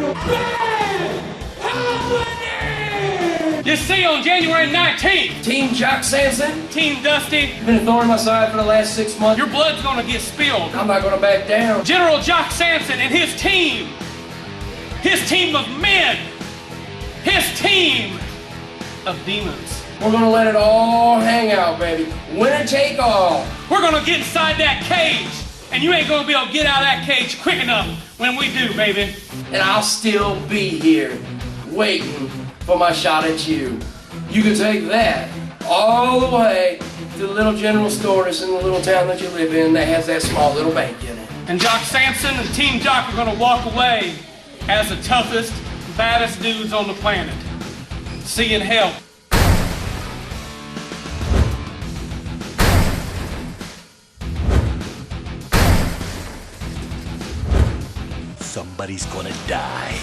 S7: You see on January 19th,
S18: Team Jock Sampson,
S7: Team Dusty.
S18: been a thorn in my side for the last 6 months.
S7: Your blood's gonna get spilled.
S18: I'm not gonna back down.
S7: General Jock Sampson and his team of men, his team of demons.
S18: We're gonna let it all hang out, baby. Winner take all.
S7: We're gonna get inside that cage, and you ain't gonna be able to get out of that cage quick enough when we do, baby.
S18: And I'll still be here, waiting for my shot at you. You can take that all the way to the little general stores in the little town that you live in that has that small little bank in it.
S7: And Jock Sampson and Team Jock are gonna walk away as the toughest, baddest dudes on the planet. See you in hell.
S3: Somebody's gonna die.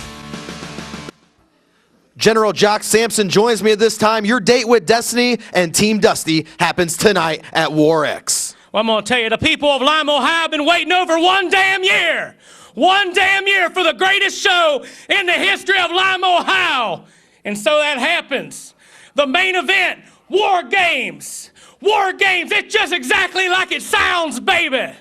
S4: General Jock Sampson joins me at this time. Your date with Destiny and Team Dusty happens tonight at War X.
S7: Well, I'm gonna tell you, the people of Lima, Ohio have been waiting over 1 damn year. 1 damn year for the greatest show in the history of Lima, Ohio. And so that happens. The main event, War Games. War Games, it's just exactly like it sounds, baby.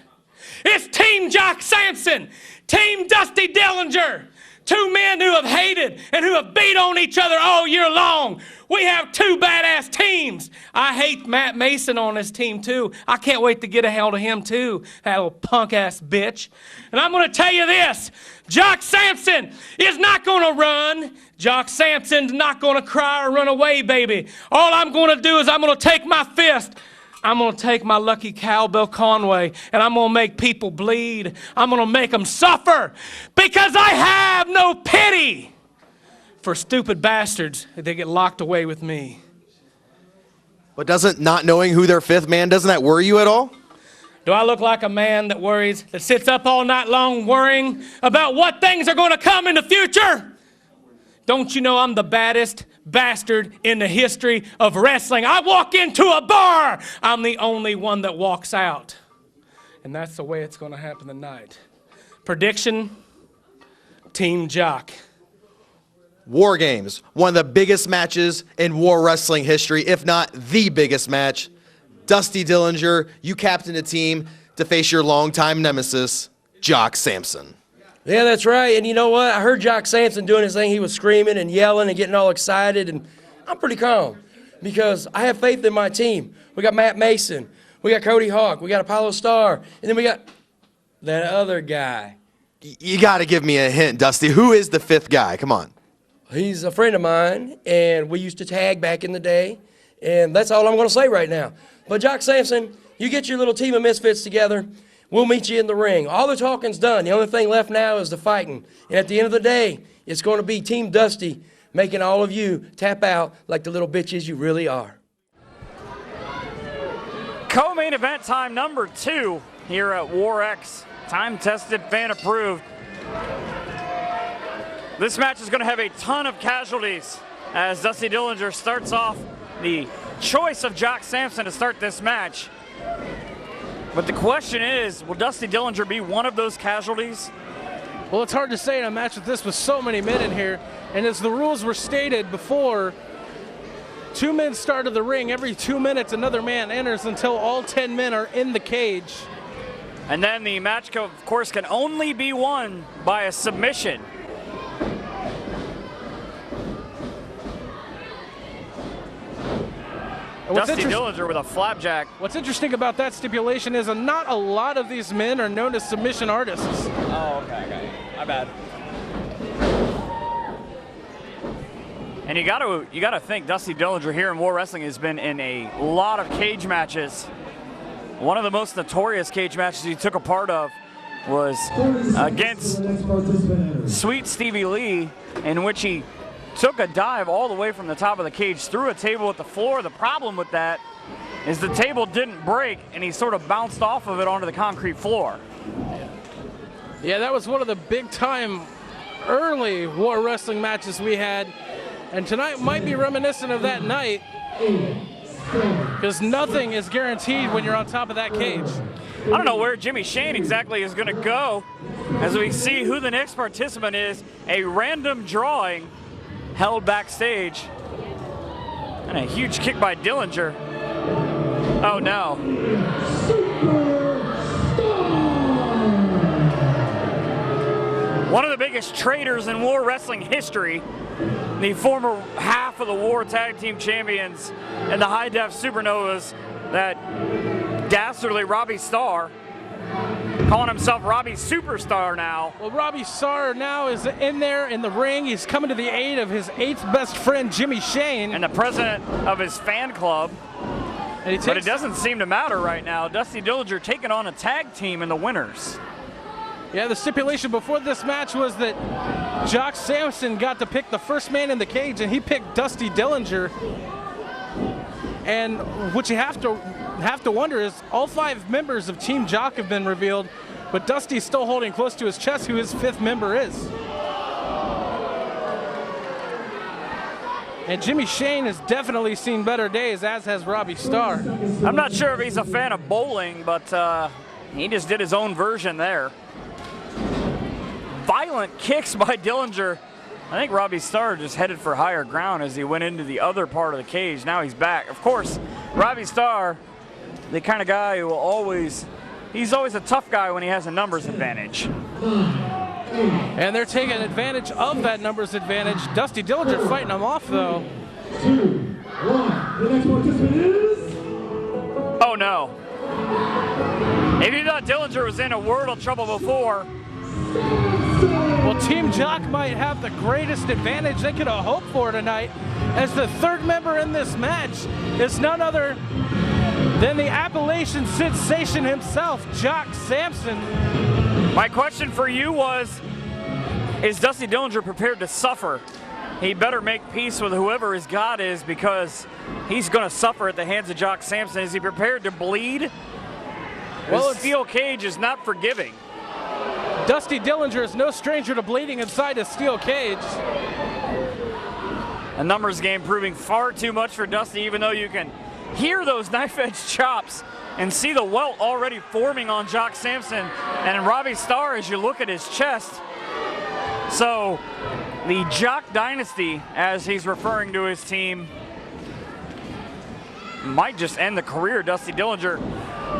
S7: It's Team Jock Sampson, Team Dusty Dillinger. Two men who have hated and who have beat on each other all year long. We have two badass teams. I hate Matt Mason on this team too. I can't wait to get a hold of him too, that little punk ass bitch. And I'm gonna tell you this, Jock Sampson is not gonna run. Jock Sampson's not gonna cry or run away, baby. All I'm gonna do is I'm gonna take my fist, I'm gonna take my lucky cowbell Conway, and I'm gonna make people bleed. I'm gonna make them suffer, because I have no pity for stupid bastards if they get locked away with me.
S4: But doesn't not knowing who their fifth man, doesn't that worry you at all?
S7: Do I look like a man that worries, that sits up all night long worrying about what things are gonna come in the future? Don't you know I'm the baddest bastard in the history of wrestling? I walk into a bar, I'm the only one that walks out. And that's the way it's gonna happen tonight. Prediction,
S18: Team Jock.
S4: War Games, one of the biggest matches in War Wrestling history, if not the biggest match. Dusty Dillinger, you captained a team to face your longtime nemesis, Jock Sampson.
S18: Yeah, that's right. And you know what? I heard Jock Sampson doing his thing. He was screaming and yelling and getting all excited, and I'm pretty calm because I have faith in my team. We got Matt Mason, we got Cody Hawk, we got Apollo Star, and then we got that other guy.
S4: You got to give me a hint, Dusty. Who is the fifth guy? Come on.
S18: He's a friend of mine, and we used to tag back in the day, and that's all I'm going to say right now. But Jock Sampson, you get your little team of misfits together. We'll meet you in the ring. All the talking's done. The only thing left now is the fighting. And at the end of the day, it's going to be Team Dusty making all of you tap out like the little bitches you really are.
S1: Co-main event time number 2 here at War X. Time-tested, fan-approved. This match is going to have a ton of casualties as Dusty Dillinger starts off the choice of Jock Sampson to start this match. But the question is, will Dusty Dillinger be one of those casualties?
S2: Well, it's hard to say in a match with this with so many men in here. And as the rules were stated before, 2 men start of the ring. Every 2 minutes, another man enters until all 10 men are in the cage.
S1: And then the match, of course, can only be won by a submission. Dusty Dillinger with a flapjack.
S2: What's interesting about that stipulation is not a lot of these men are known as submission artists.
S1: Oh, okay. My bad. And you gotta think Dusty Dillinger here in War Wrestling has been in a lot of cage matches. One of the most notorious cage matches he took a part of was against Sweet Stevie Lee, in which he took a dive all the way from the top of the cage through a table at the floor. The problem with that is the table didn't break, and he sort of bounced off of it onto the concrete floor.
S2: Yeah, that was one of the big-time early War Wrestling matches we had, and tonight might be reminiscent of that night because nothing is guaranteed when you're on top of that cage.
S1: I don't know where Jimmy Shane exactly is going to go as we see who the next participant is. A random drawing held backstage. And a huge kick by Dillinger. Oh no. One of the biggest traitors in War Wrestling history, the former half of the War Tag Team Champions and the High Def Supernovas, that dastardly Robbie Starr, calling himself Robbie Superstar now.
S2: Well, Robbie Starr now is in there in the ring. He's coming to the aid of his 8th best friend, Jimmy Shane.
S1: And the president of his fan club. But it doesn't seem to matter right now. Dusty Dillinger taking on a tag team in the winners.
S2: Yeah, the stipulation before this match was that Jock Sampson got to pick the first man in the cage, and he picked Dusty Dillinger. And what you have to wonder is all 5 members of Team Jock have been revealed, but Dusty's still holding close to his chest who his 5th member is. And Jimmy Shane has definitely seen better days, as has Robbie Starr.
S1: I'm not sure if he's a fan of bowling, but he just did his own version there. Violent kicks by Dillinger. I think Robbie Starr just headed for higher ground as he went into the other part of the cage. Now he's back. Of course, Robbie Starr, the kind of guy who will he's always a tough guy when he has a numbers advantage.
S2: And they're taking advantage of that numbers advantage. Dusty Dillinger fighting him off, though.
S7: 2, 1. The next participant is...
S1: Oh, no. If you thought Dillinger was in a world of trouble before...
S2: Well, Team Jock might have the greatest advantage they could have hoped for tonight, as the 3rd member in this match is none other than the Appalachian sensation himself, Jock Sampson.
S1: My question for you was, is Dusty Dillinger prepared to suffer? He better make peace with whoever his God is, because he's going to suffer at the hands of Jock Sampson. Is he prepared to bleed? Well, the steel cage is not forgiving.
S2: Dusty Dillinger is no stranger to bleeding inside a steel cage.
S1: A numbers game proving far too much for Dusty, even though you can hear those knife-edge chops and see the welt already forming on Jock Sampson and Robbie Starr as you look at his chest. So the Jock Dynasty, as he's referring to his team, might just end the career of Dusty Dillinger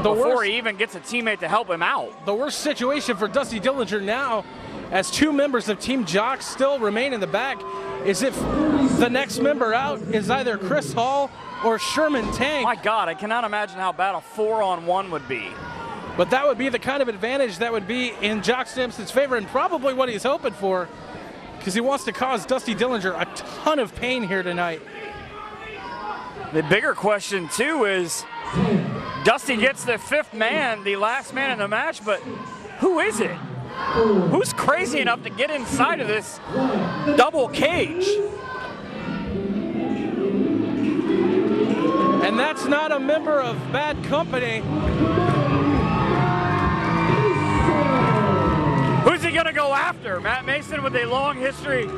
S1: before he even gets a teammate to help him out.
S2: The worst situation for Dusty Dillinger now, as 2 members of Team Jock still remain in the back, is if the next member out is either Chris Hall or Sherman Tank.
S1: My God, I cannot imagine how bad a 4-on-1 would be.
S2: But that would be the kind of advantage that would be in Jock Sampson's favor, and probably what he's hoping for, because he wants to cause Dusty Dillinger a ton of pain here tonight.
S1: The bigger question, too, is Dusty gets the 5th man, the last man in the match, but who is it? Who's crazy enough to get inside of this double cage?
S2: And that's not a member of Bad Company.
S1: Who's he gonna go after? Matt Mason with a long history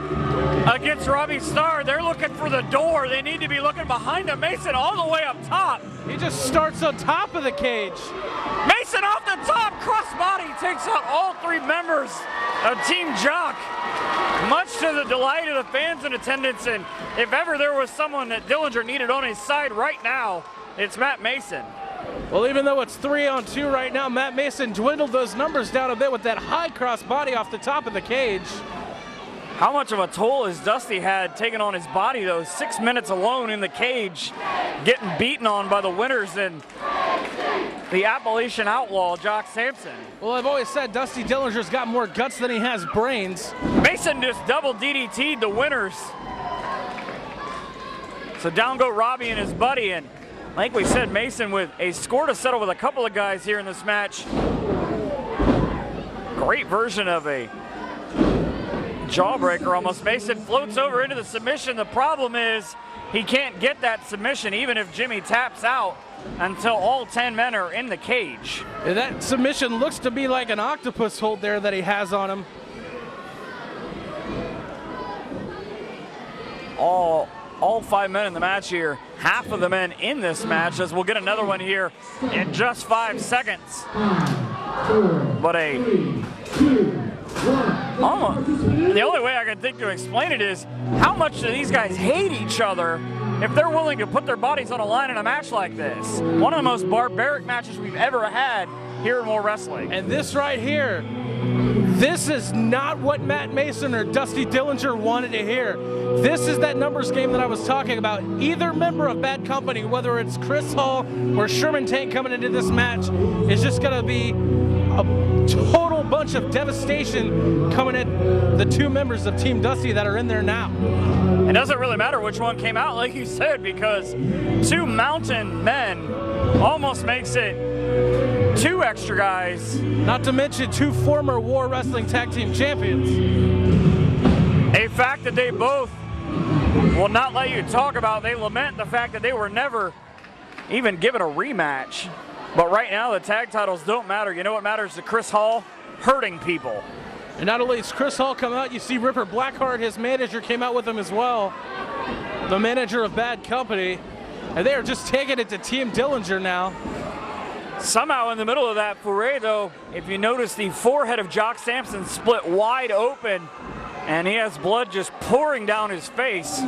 S1: against Robbie Starr. They're looking for the door. They need to be looking behind him. Mason all the way up top.
S2: He just starts on top of the cage.
S1: Mason off the top, crossbody, takes out all 3 members of Team Jock. Much to the delight of the fans in attendance, and if ever there was someone that Dillinger needed on his side right now, it's Matt Mason.
S2: Well, even though it's 3-on-2 right now, Matt Mason dwindled those numbers down a bit with that high crossbody off the top of the cage.
S1: How much of a toll has Dusty had taken on his body, though? 6 minutes alone in the cage, getting beaten on by the winners and the Appalachian Outlaw, Jock Sampson.
S2: Well, I've always said Dusty Dillinger's got more guts than he has brains.
S1: Mason just double DDT'd the winners. So down go Robbie and his buddy, and like we said, Mason with a score to settle with a couple of guys here in this match. Great version of a jawbreaker almost. Mason floats over into the submission. The problem is he can't get that submission even if Jimmy taps out until all 10 men are in the cage.
S2: And that submission looks to be like an octopus hold there that he has on him.
S1: All 5 men in the match here, half of the men in this match, as we'll get another one here in just 5 seconds. But the only way I can think to explain it is how much do these guys hate each other if they're willing to put their bodies on a line in a match like this. One of the most barbaric matches we've ever had here in War Wrestling.
S2: And this right here, this is not what Matt Mason or Dusty Dillinger wanted to hear. This is that numbers game that I was talking about. Either member of Bad Company, whether it's Chris Hall or Sherman Tank coming into this match, is just going to be a total bunch of devastation coming at the 2 members of Team Dusty that are in there now.
S1: It doesn't really matter which one came out, like you said, because 2 mountain men almost makes it 2 extra guys.
S2: Not to mention 2 former War Wrestling Tag Team Champions.
S1: A fact that they both will not let you talk about. They lament the fact that they were never even given a rematch. But right now, the tag titles don't matter. You know what matters to Chris Hall? Hurting people.
S2: And not only does Chris Hall come out, you see Ripper Blackheart, his manager, came out with him as well. The manager of Bad Company. And they are just taking it to Team Dillinger now.
S1: Somehow in the middle of that foray, though, if you notice, the forehead of Jock Sampson split wide open, and he has blood just pouring down his face.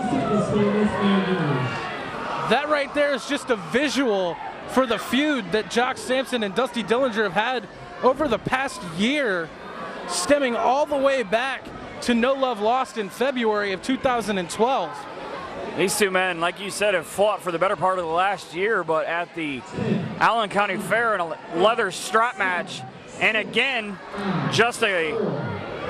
S2: That right there is just a visual for the feud that Jock Sampson and Dusty Dillinger have had over the past year, stemming all the way back to No Love Lost in February of 2012.
S1: These 2 men, like you said, have fought for the better part of the last year, but at the Allen County Fair in a leather strap match, and again, just a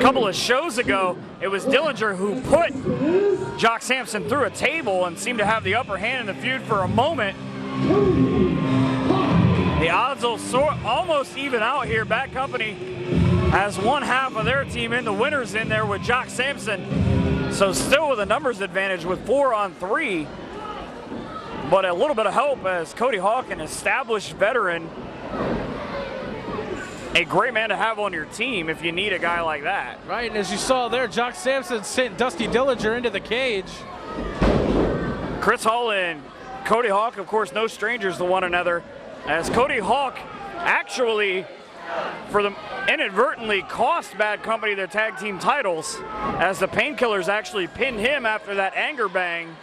S1: couple of shows ago, it was Dillinger who put Jock Sampson through a table and seemed to have the upper hand in the feud for a moment. The odds will almost even out here. Bad Company has 1/2 of their team in, the winners in there with Jock Sampson. So still with a numbers advantage with 4-on-3, but a little bit of help as Cody Hawk, an established veteran, a great man to have on your team if you need a guy like that.
S2: Right, and as you saw there, Jock Sampson sent Dusty Dillinger into the cage.
S1: Chris Hall and Cody Hawk, of course, no strangers to one another, as Cody Hawk actually for them inadvertently cost Bad Company their tag team titles, as the Painkillers actually pinned him after that anger bang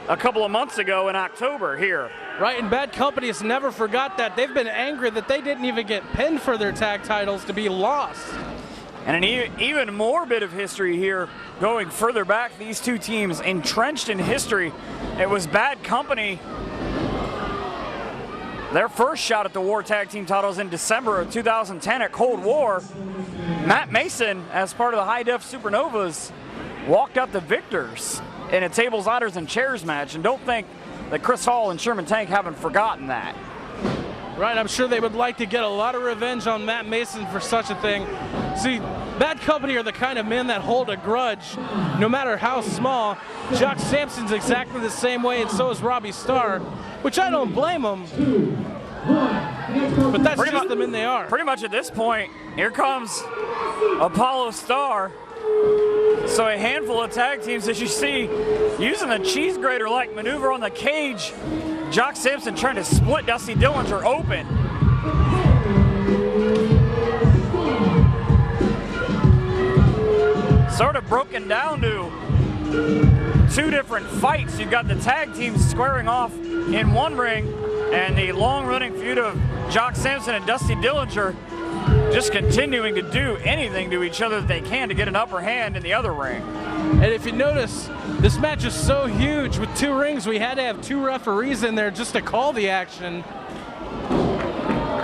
S1: a couple of months ago in October here.
S2: Right, and Bad Company has never forgot that. They've been angry that they didn't even get pinned for their tag titles to be lost.
S1: And an even more bit of history here, going further back, these two teams entrenched in history. It was Bad Company, their first shot at the War Tag Team titles in December of 2010 at Cold War. Matt Mason, as part of the High Def Supernovas, walked out the victors in a tables, ladders, and chairs match. And don't think that Chris Hall and Sherman Tank haven't forgotten that.
S2: Right, I'm sure they would like to get a lot of revenge on Matt Mason for such a thing. See, Bad Company are the kind of men that hold a grudge, no matter how small. Jock Sampson's exactly the same way, and so is Robbie Starr, which I don't blame them. But that's just the men they are.
S1: Pretty much at this point, here comes Apollo Starr. So a handful of tag teams, as you see, using the cheese grater-like maneuver on the cage. Jock Sampson trying to split Dusty Dillinger open. Sort of broken down to two different fights. You've got the tag teams squaring off in one ring, and the long-running feud of Jock Sampson and Dusty Dillinger just continuing to do anything to each other that they can to get an upper hand in the other ring.
S2: And if you notice, this match is so huge. With two rings, we had to have two referees in there just to call the action.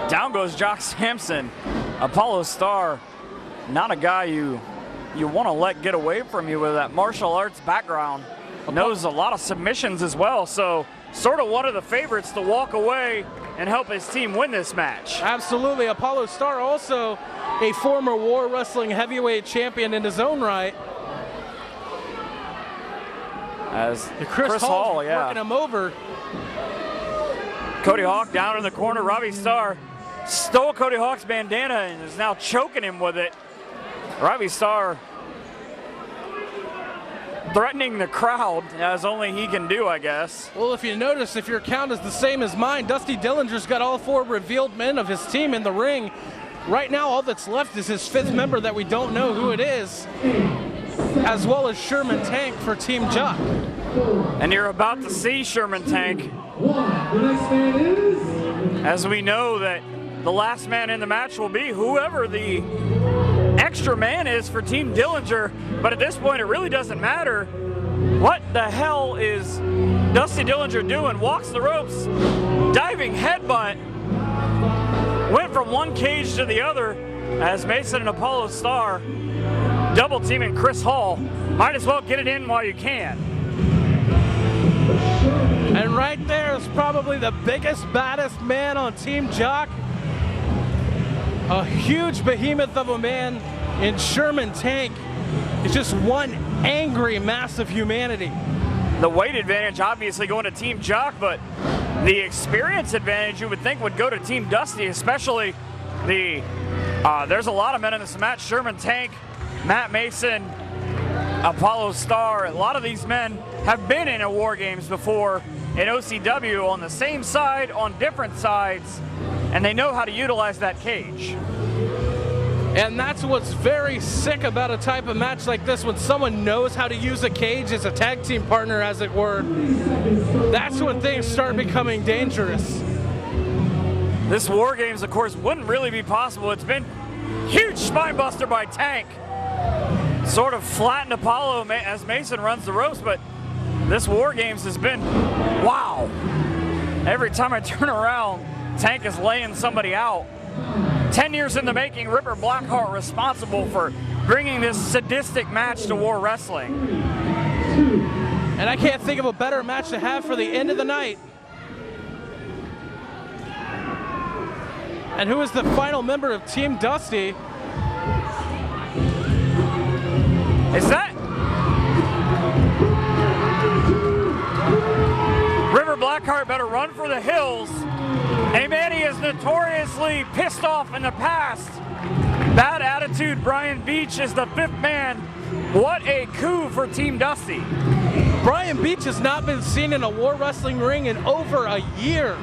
S1: Down goes Jock Sampson. Apollo Starr, not a guy you want to let get away from you with that martial arts background. Knows a lot of submissions as well, so sort of one of the favorites to walk away and help his team win this match.
S2: Absolutely. Apollo Starr, also a former War Wrestling heavyweight champion in his own right.
S1: As
S2: Chris Hall working him over.
S1: Cody Hawk down in the corner. Robbie Starr stole Cody Hawk's bandana and is now choking him with it. Robbie Starr threatening the crowd, as only he can do, I guess.
S2: Well, if you notice, if your count is the same as mine, Dusty Dillinger's got all four revealed men of his team in the ring. Right now, all that's left is his fifth member that we don't know who it is, as well as Sherman Tank for Team Jock.
S1: And you're about to see Sherman Tank, as we know that the last man in the match will be whoever the extra man is for Team Dillinger, but at this point it really doesn't matter. What the hell is Dusty Dillinger doing? Walks the ropes, diving headbutt, went from one cage to the other as Mason and Apollo Starr double teaming Chris Hall. Might as well get it in while you can.
S2: And right there is probably the biggest, baddest man on Team Jock. A huge behemoth of a man in Sherman Tank. It's just one angry mass of humanity.
S1: The weight advantage obviously going to Team Jock, but the experience advantage you would think would go to Team Dusty, especially there's a lot of men in this match. Sherman Tank, Matt Mason, Apollo Starr. A lot of these men have been in a War Games before in OCW on the same side, on different sides, and they know how to utilize that cage.
S2: And that's what's very sick about a type of match like this, when someone knows how to use a cage as a tag team partner, as it were. That's when things start becoming dangerous.
S1: This War Games, of course, wouldn't really be possible. It's been huge spine buster by Tank. Sort of flattened Apollo as Mason runs the ropes, but this War Games has been, wow. Every time I turn around, Tank is laying somebody out. 10 years in the making, Ripper Blackheart responsible for bringing this sadistic match to War Wrestling.
S2: And I can't think of a better match to have for the end of the night. And who is the final member of Team Dusty?
S1: Is that River Blackheart? Better run for the hills. A man he is notoriously pissed off in the past. Bad attitude Brian Beach is the fifth man. What a coup for Team Dusty.
S2: Brian Beach has not been seen in a War Wrestling ring in over a year.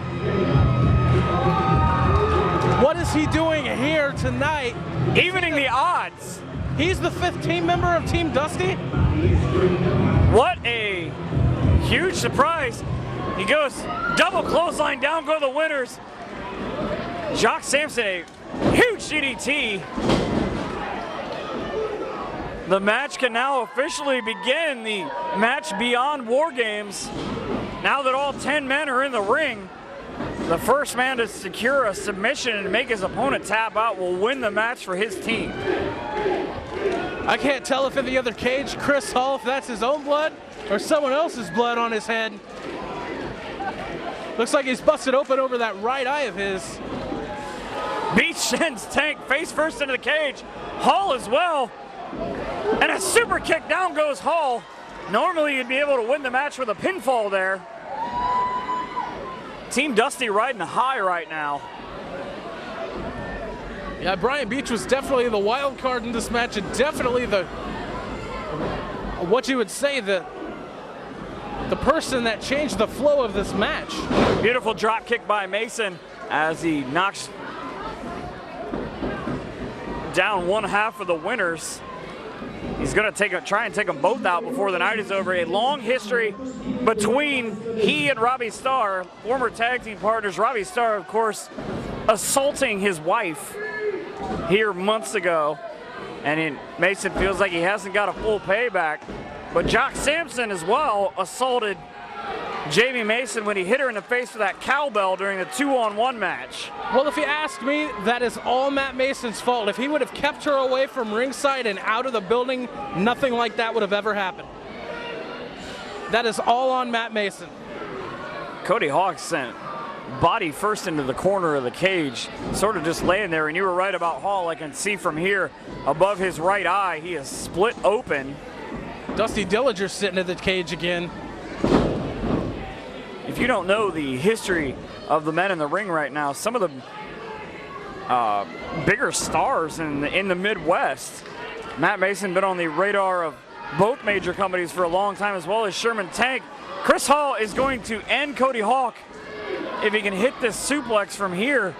S2: What is he doing here tonight?
S1: Evening the odds.
S2: He's the 5th team member of Team Dusty?
S1: What a huge surprise. He goes double clothesline, down go the winners. Jock Sampson, a huge DDT. The match can now officially begin, the match beyond War Games. Now that all 10 men are in the ring, the first man to secure a submission and make his opponent tap out will win the match for his team.
S2: I can't tell if in the other cage, Chris Hall, if that's his own blood or someone else's blood on his head. Looks like he's busted open over that right eye of his.
S1: Beach sends Tank face first into the cage. Hall as well. And a super kick, down goes Hall. Normally you'd be able to win the match with a pinfall there. Team Dusty riding high right now.
S2: Yeah, Brian Beach was definitely the wild card in this match, and definitely the, what you would say, the person that changed the flow of this match.
S1: Beautiful drop kick by Mason as he knocks down one half of the winners. He's going to try and take them both out before the night is over. A long history between he and Robbie Starr, former tag team partners. Robbie Starr, of course, assaulting his wife here months ago. And Mason feels like he hasn't got a full payback. But Jock Sampson as well assaulted Jamie Mason when he hit her in the face with that cowbell during the 2-on-1 match.
S2: Well, if you ask me, that is all Matt Mason's fault. If he would have kept her away from ringside and out of the building, nothing like that would have ever happened. That is all on Matt Mason.
S1: Cody Hawk sent body first into the corner of the cage, sort of just laying there, and you were right about Hall. I can see from here above his right eye, he is split open.
S2: Dusty Dillinger sitting in the cage again.
S1: If you don't know the history of the men in the ring right now, some of the bigger stars in the Midwest, Matt Mason been on the radar of both major companies for a long time, as well as Sherman Tank. Chris Hall is going to end Cody Hawk if he can hit this suplex from here.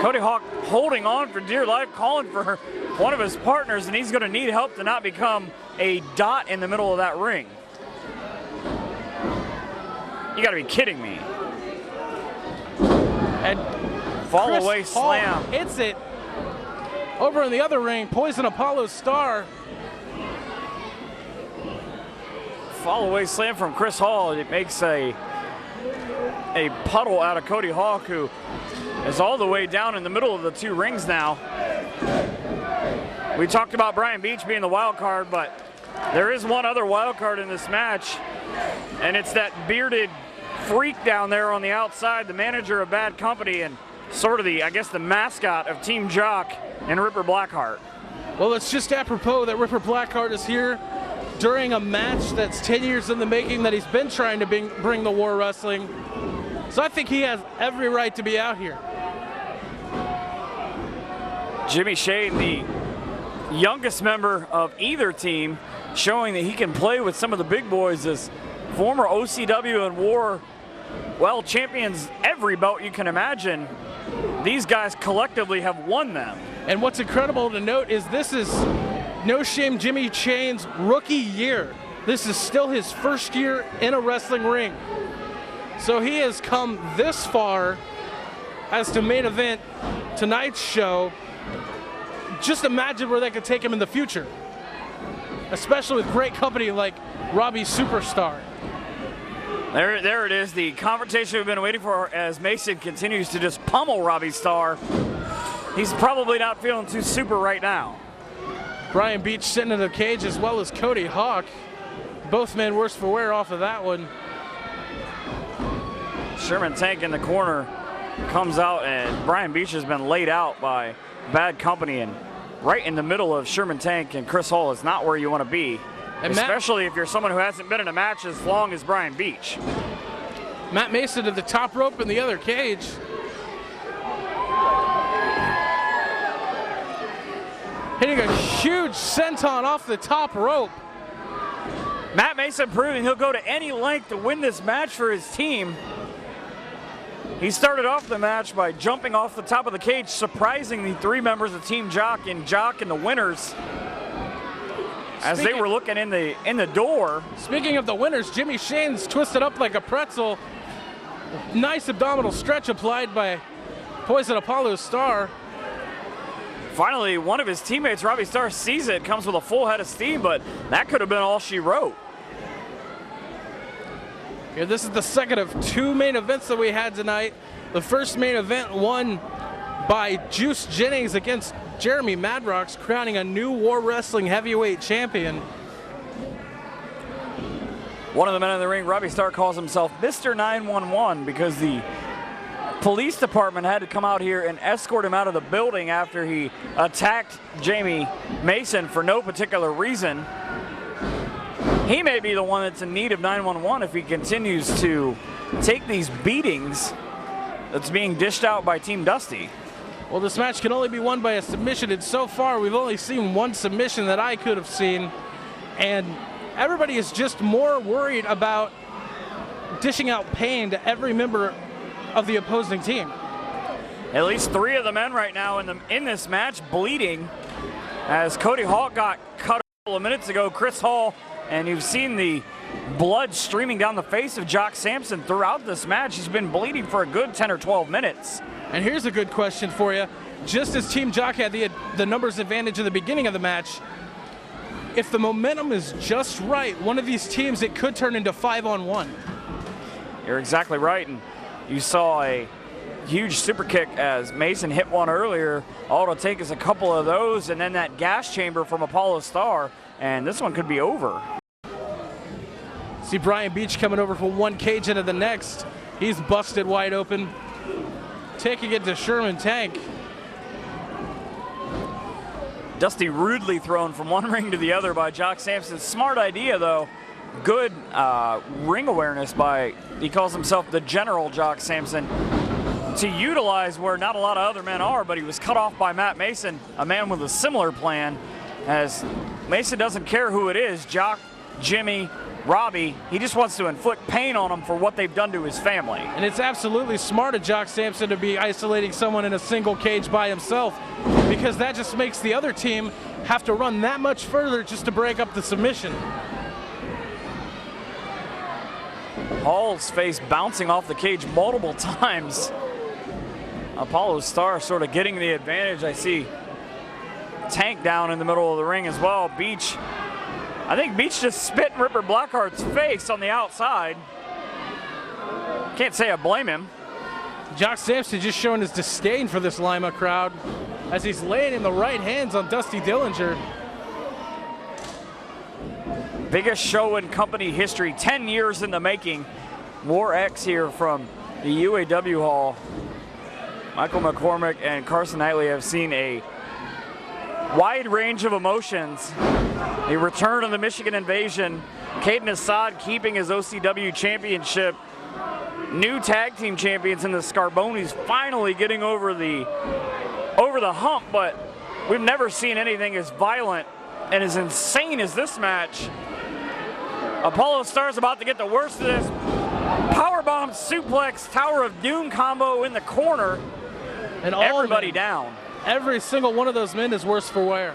S1: Cody Hawk holding on for dear life, calling for one of his partners, and he's going to need help to not become a dot in the middle of that ring. You got to be kidding me.
S2: And
S1: fall
S2: Chris
S1: away
S2: Hall
S1: slam.
S2: hits it. Over in the other ring, Poison Apollo Star.
S1: Fall away slam from Chris Hall. It makes a puddle out of Cody Hawk, who is all the way down in the middle of the two rings now. We talked about Brian Beach being the wild card, but there is one other wild card in this match, and it's that bearded freak down there on the outside, the manager of Bad Company and sort of the, I guess, the mascot of Team Jock, and Ripper Blackheart.
S2: Well, it's just apropos that Ripper Blackheart is here during a match that's 10 years in the making, that he's been trying to bring the War Wrestling. So I think he has every right to be out here.
S1: Jimmy Shane, the youngest member of either team, showing that he can play with some of the big boys as former OCW and War, well, champions every belt you can imagine. These guys collectively have won them.
S2: And what's incredible to note is this is No Shame Jimmy Shane's rookie year. This is still his first year in a wrestling ring. So he has come this far as to main event tonight's show. Just imagine where they could take him in the future, especially with great company like Robbie Superstar.
S1: There it is, the confrontation we've been waiting for as Mason continues to just pummel Robbie Starr. He's probably not feeling too super right now.
S2: Brian Beach sitting in the cage, as well as Cody Hawk. Both men worse for wear off of that one.
S1: Sherman Tank in the corner comes out, and Brian Beach has been laid out by Bad Company, and right in the middle of Sherman Tank and Chris Hall is not where you want to be. And especially if you're someone who hasn't been in a match as long as Brian Beach.
S2: Matt Mason to the top rope in the other cage. Hitting a huge senton off the top rope.
S1: Matt Mason proving he'll go to any length to win this match for his team. He started off the match by jumping off the top of the cage, surprising the 3 members of Team Jock and the winners as they were looking in the door.
S2: Speaking of the winners, Jimmy Shane's twisted up like a pretzel. Nice abdominal stretch applied by Poison Apollo Star.
S1: Finally, one of his teammates, Robbie Starr, sees it, comes with a full head of steam, but that could have been all she wrote.
S2: Here, this is the second of 2 main events that we had tonight. The first main event won by Juice Jennings against Jeremy Madrox, crowning a new War Wrestling heavyweight champion.
S1: One of the men in the ring, Robbie Starr, calls himself Mr. 911 because the police department had to come out here and escort him out of the building after he attacked Jamie Mason for no particular reason. He may be the one that's in need of 911 if he continues to take these beatings that's being dished out by Team Dusty.
S2: Well, this match can only be won by a submission, and so far we've only seen 1 submission that I could have seen, and everybody is just more worried about dishing out pain to every member of the opposing team.
S1: At least 3 of the men right now in this match bleeding, as Cody Hall got cut a couple of minutes ago. Chris Hall, and you've seen the blood streaming down the face of Jock Sampson throughout this match. He's been bleeding for a good 10 or 12 minutes.
S2: And here's a good question for you. Just as Team Jock had the numbers advantage in the beginning of the match, if the momentum is just right, one of these teams, it could turn into 5-on-1.
S1: You're exactly right, and you saw a huge super kick as Mason hit one earlier. All it'll take is a couple of those and then that gas chamber from Apollo Star, and this one could be over.
S2: See Brian Beach coming over from one cage into the next. He's busted wide open. Taking it to Sherman Tank.
S1: Dusty rudely thrown from one ring to the other by Jock Sampson. Smart idea, though. Good ring awareness by, he calls himself the General Jock Sampson, to utilize where not a lot of other men are, but he was cut off by Matt Mason, a man with a similar plan, as Mason doesn't care who it is, Jock, Jimmy, Robbie, he just wants to inflict pain on them for what they've done to his family.
S2: And it's absolutely smart of Jock Sampson to be isolating someone in a single cage by himself, because that just makes the other team have to run that much further just to break up the submission.
S1: Hall's face bouncing off the cage multiple times. Apollo Star sort of getting the advantage. I see Tank down in the middle of the ring as well. Beach, I think Beach just spit in Ripper Blackheart's face on the outside. Can't say I blame him.
S2: Jock Sampson just showing his disdain for this Lima crowd as he's laying in the right hands on Dusty Dillinger.
S1: Biggest show in company history, 10 years in the making. War X here from the UAW Hall. Michael McCormick and Carson Knightley have seen a wide range of emotions. The return of the Michigan Invasion, Caden Assad keeping his OCW championship, new tag team champions in the Scarbonis finally getting over the hump, but we've never seen anything as violent and as insane as this match. Apollo Star's about to get the worst of this. Powerbomb suplex, Tower of Doom combo in the corner,
S2: and
S1: everybody down.
S2: Every single one of those men is worse for wear.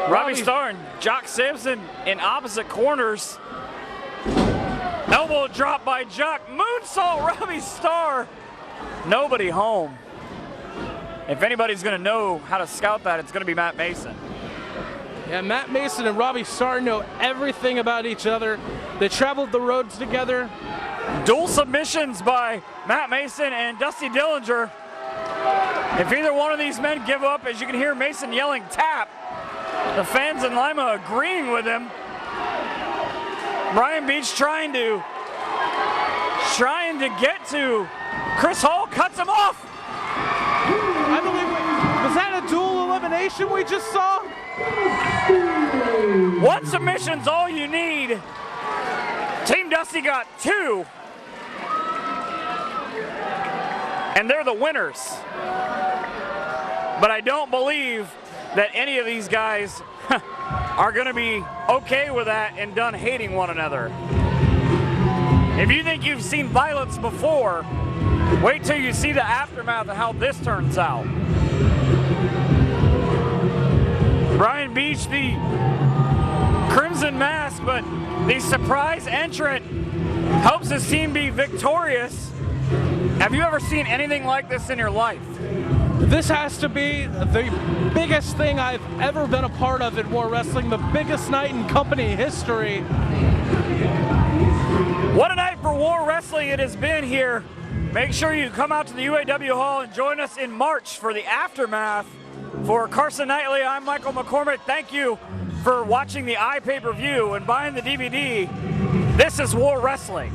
S1: Robbie Starr and Jock Sampson in opposite corners. Elbow drop by Jock. Moonsault Robbie Starr. Nobody home. If anybody's going to know how to scout that, it's going to be Matt Mason.
S2: Yeah, Matt Mason and Robbie Starr know everything about each other. They traveled the roads together.
S1: Dual submissions by Matt Mason and Dusty Dillinger. If either one of these men give up, as you can hear Mason yelling tap, the fans in Lima agreeing with him. Brian Beach trying to get to Chris Hall, cuts him off.
S2: I believe, was that a dual elimination we just saw?
S1: One submission's all you need. Team Dusty got 2. And they're the winners. But I don't believe that any of these guys are going to be okay with that and done hating one another. If you think you've seen violence before, wait till you see the aftermath of how this turns out. Brian Beach, the Crimson Mask, but the surprise entrant helps his team be victorious. Have you ever seen anything like this in your life?
S2: This has to be the biggest thing I've ever been a part of in War Wrestling, the biggest night in company history.
S1: What a night for War Wrestling it has been here. Make sure you come out to the UAW Hall and join us in March for the aftermath. For Carson Knightley, I'm Michael McCormick. Thank you for watching the iPay-per-view and buying the DVD. This is War Wrestling.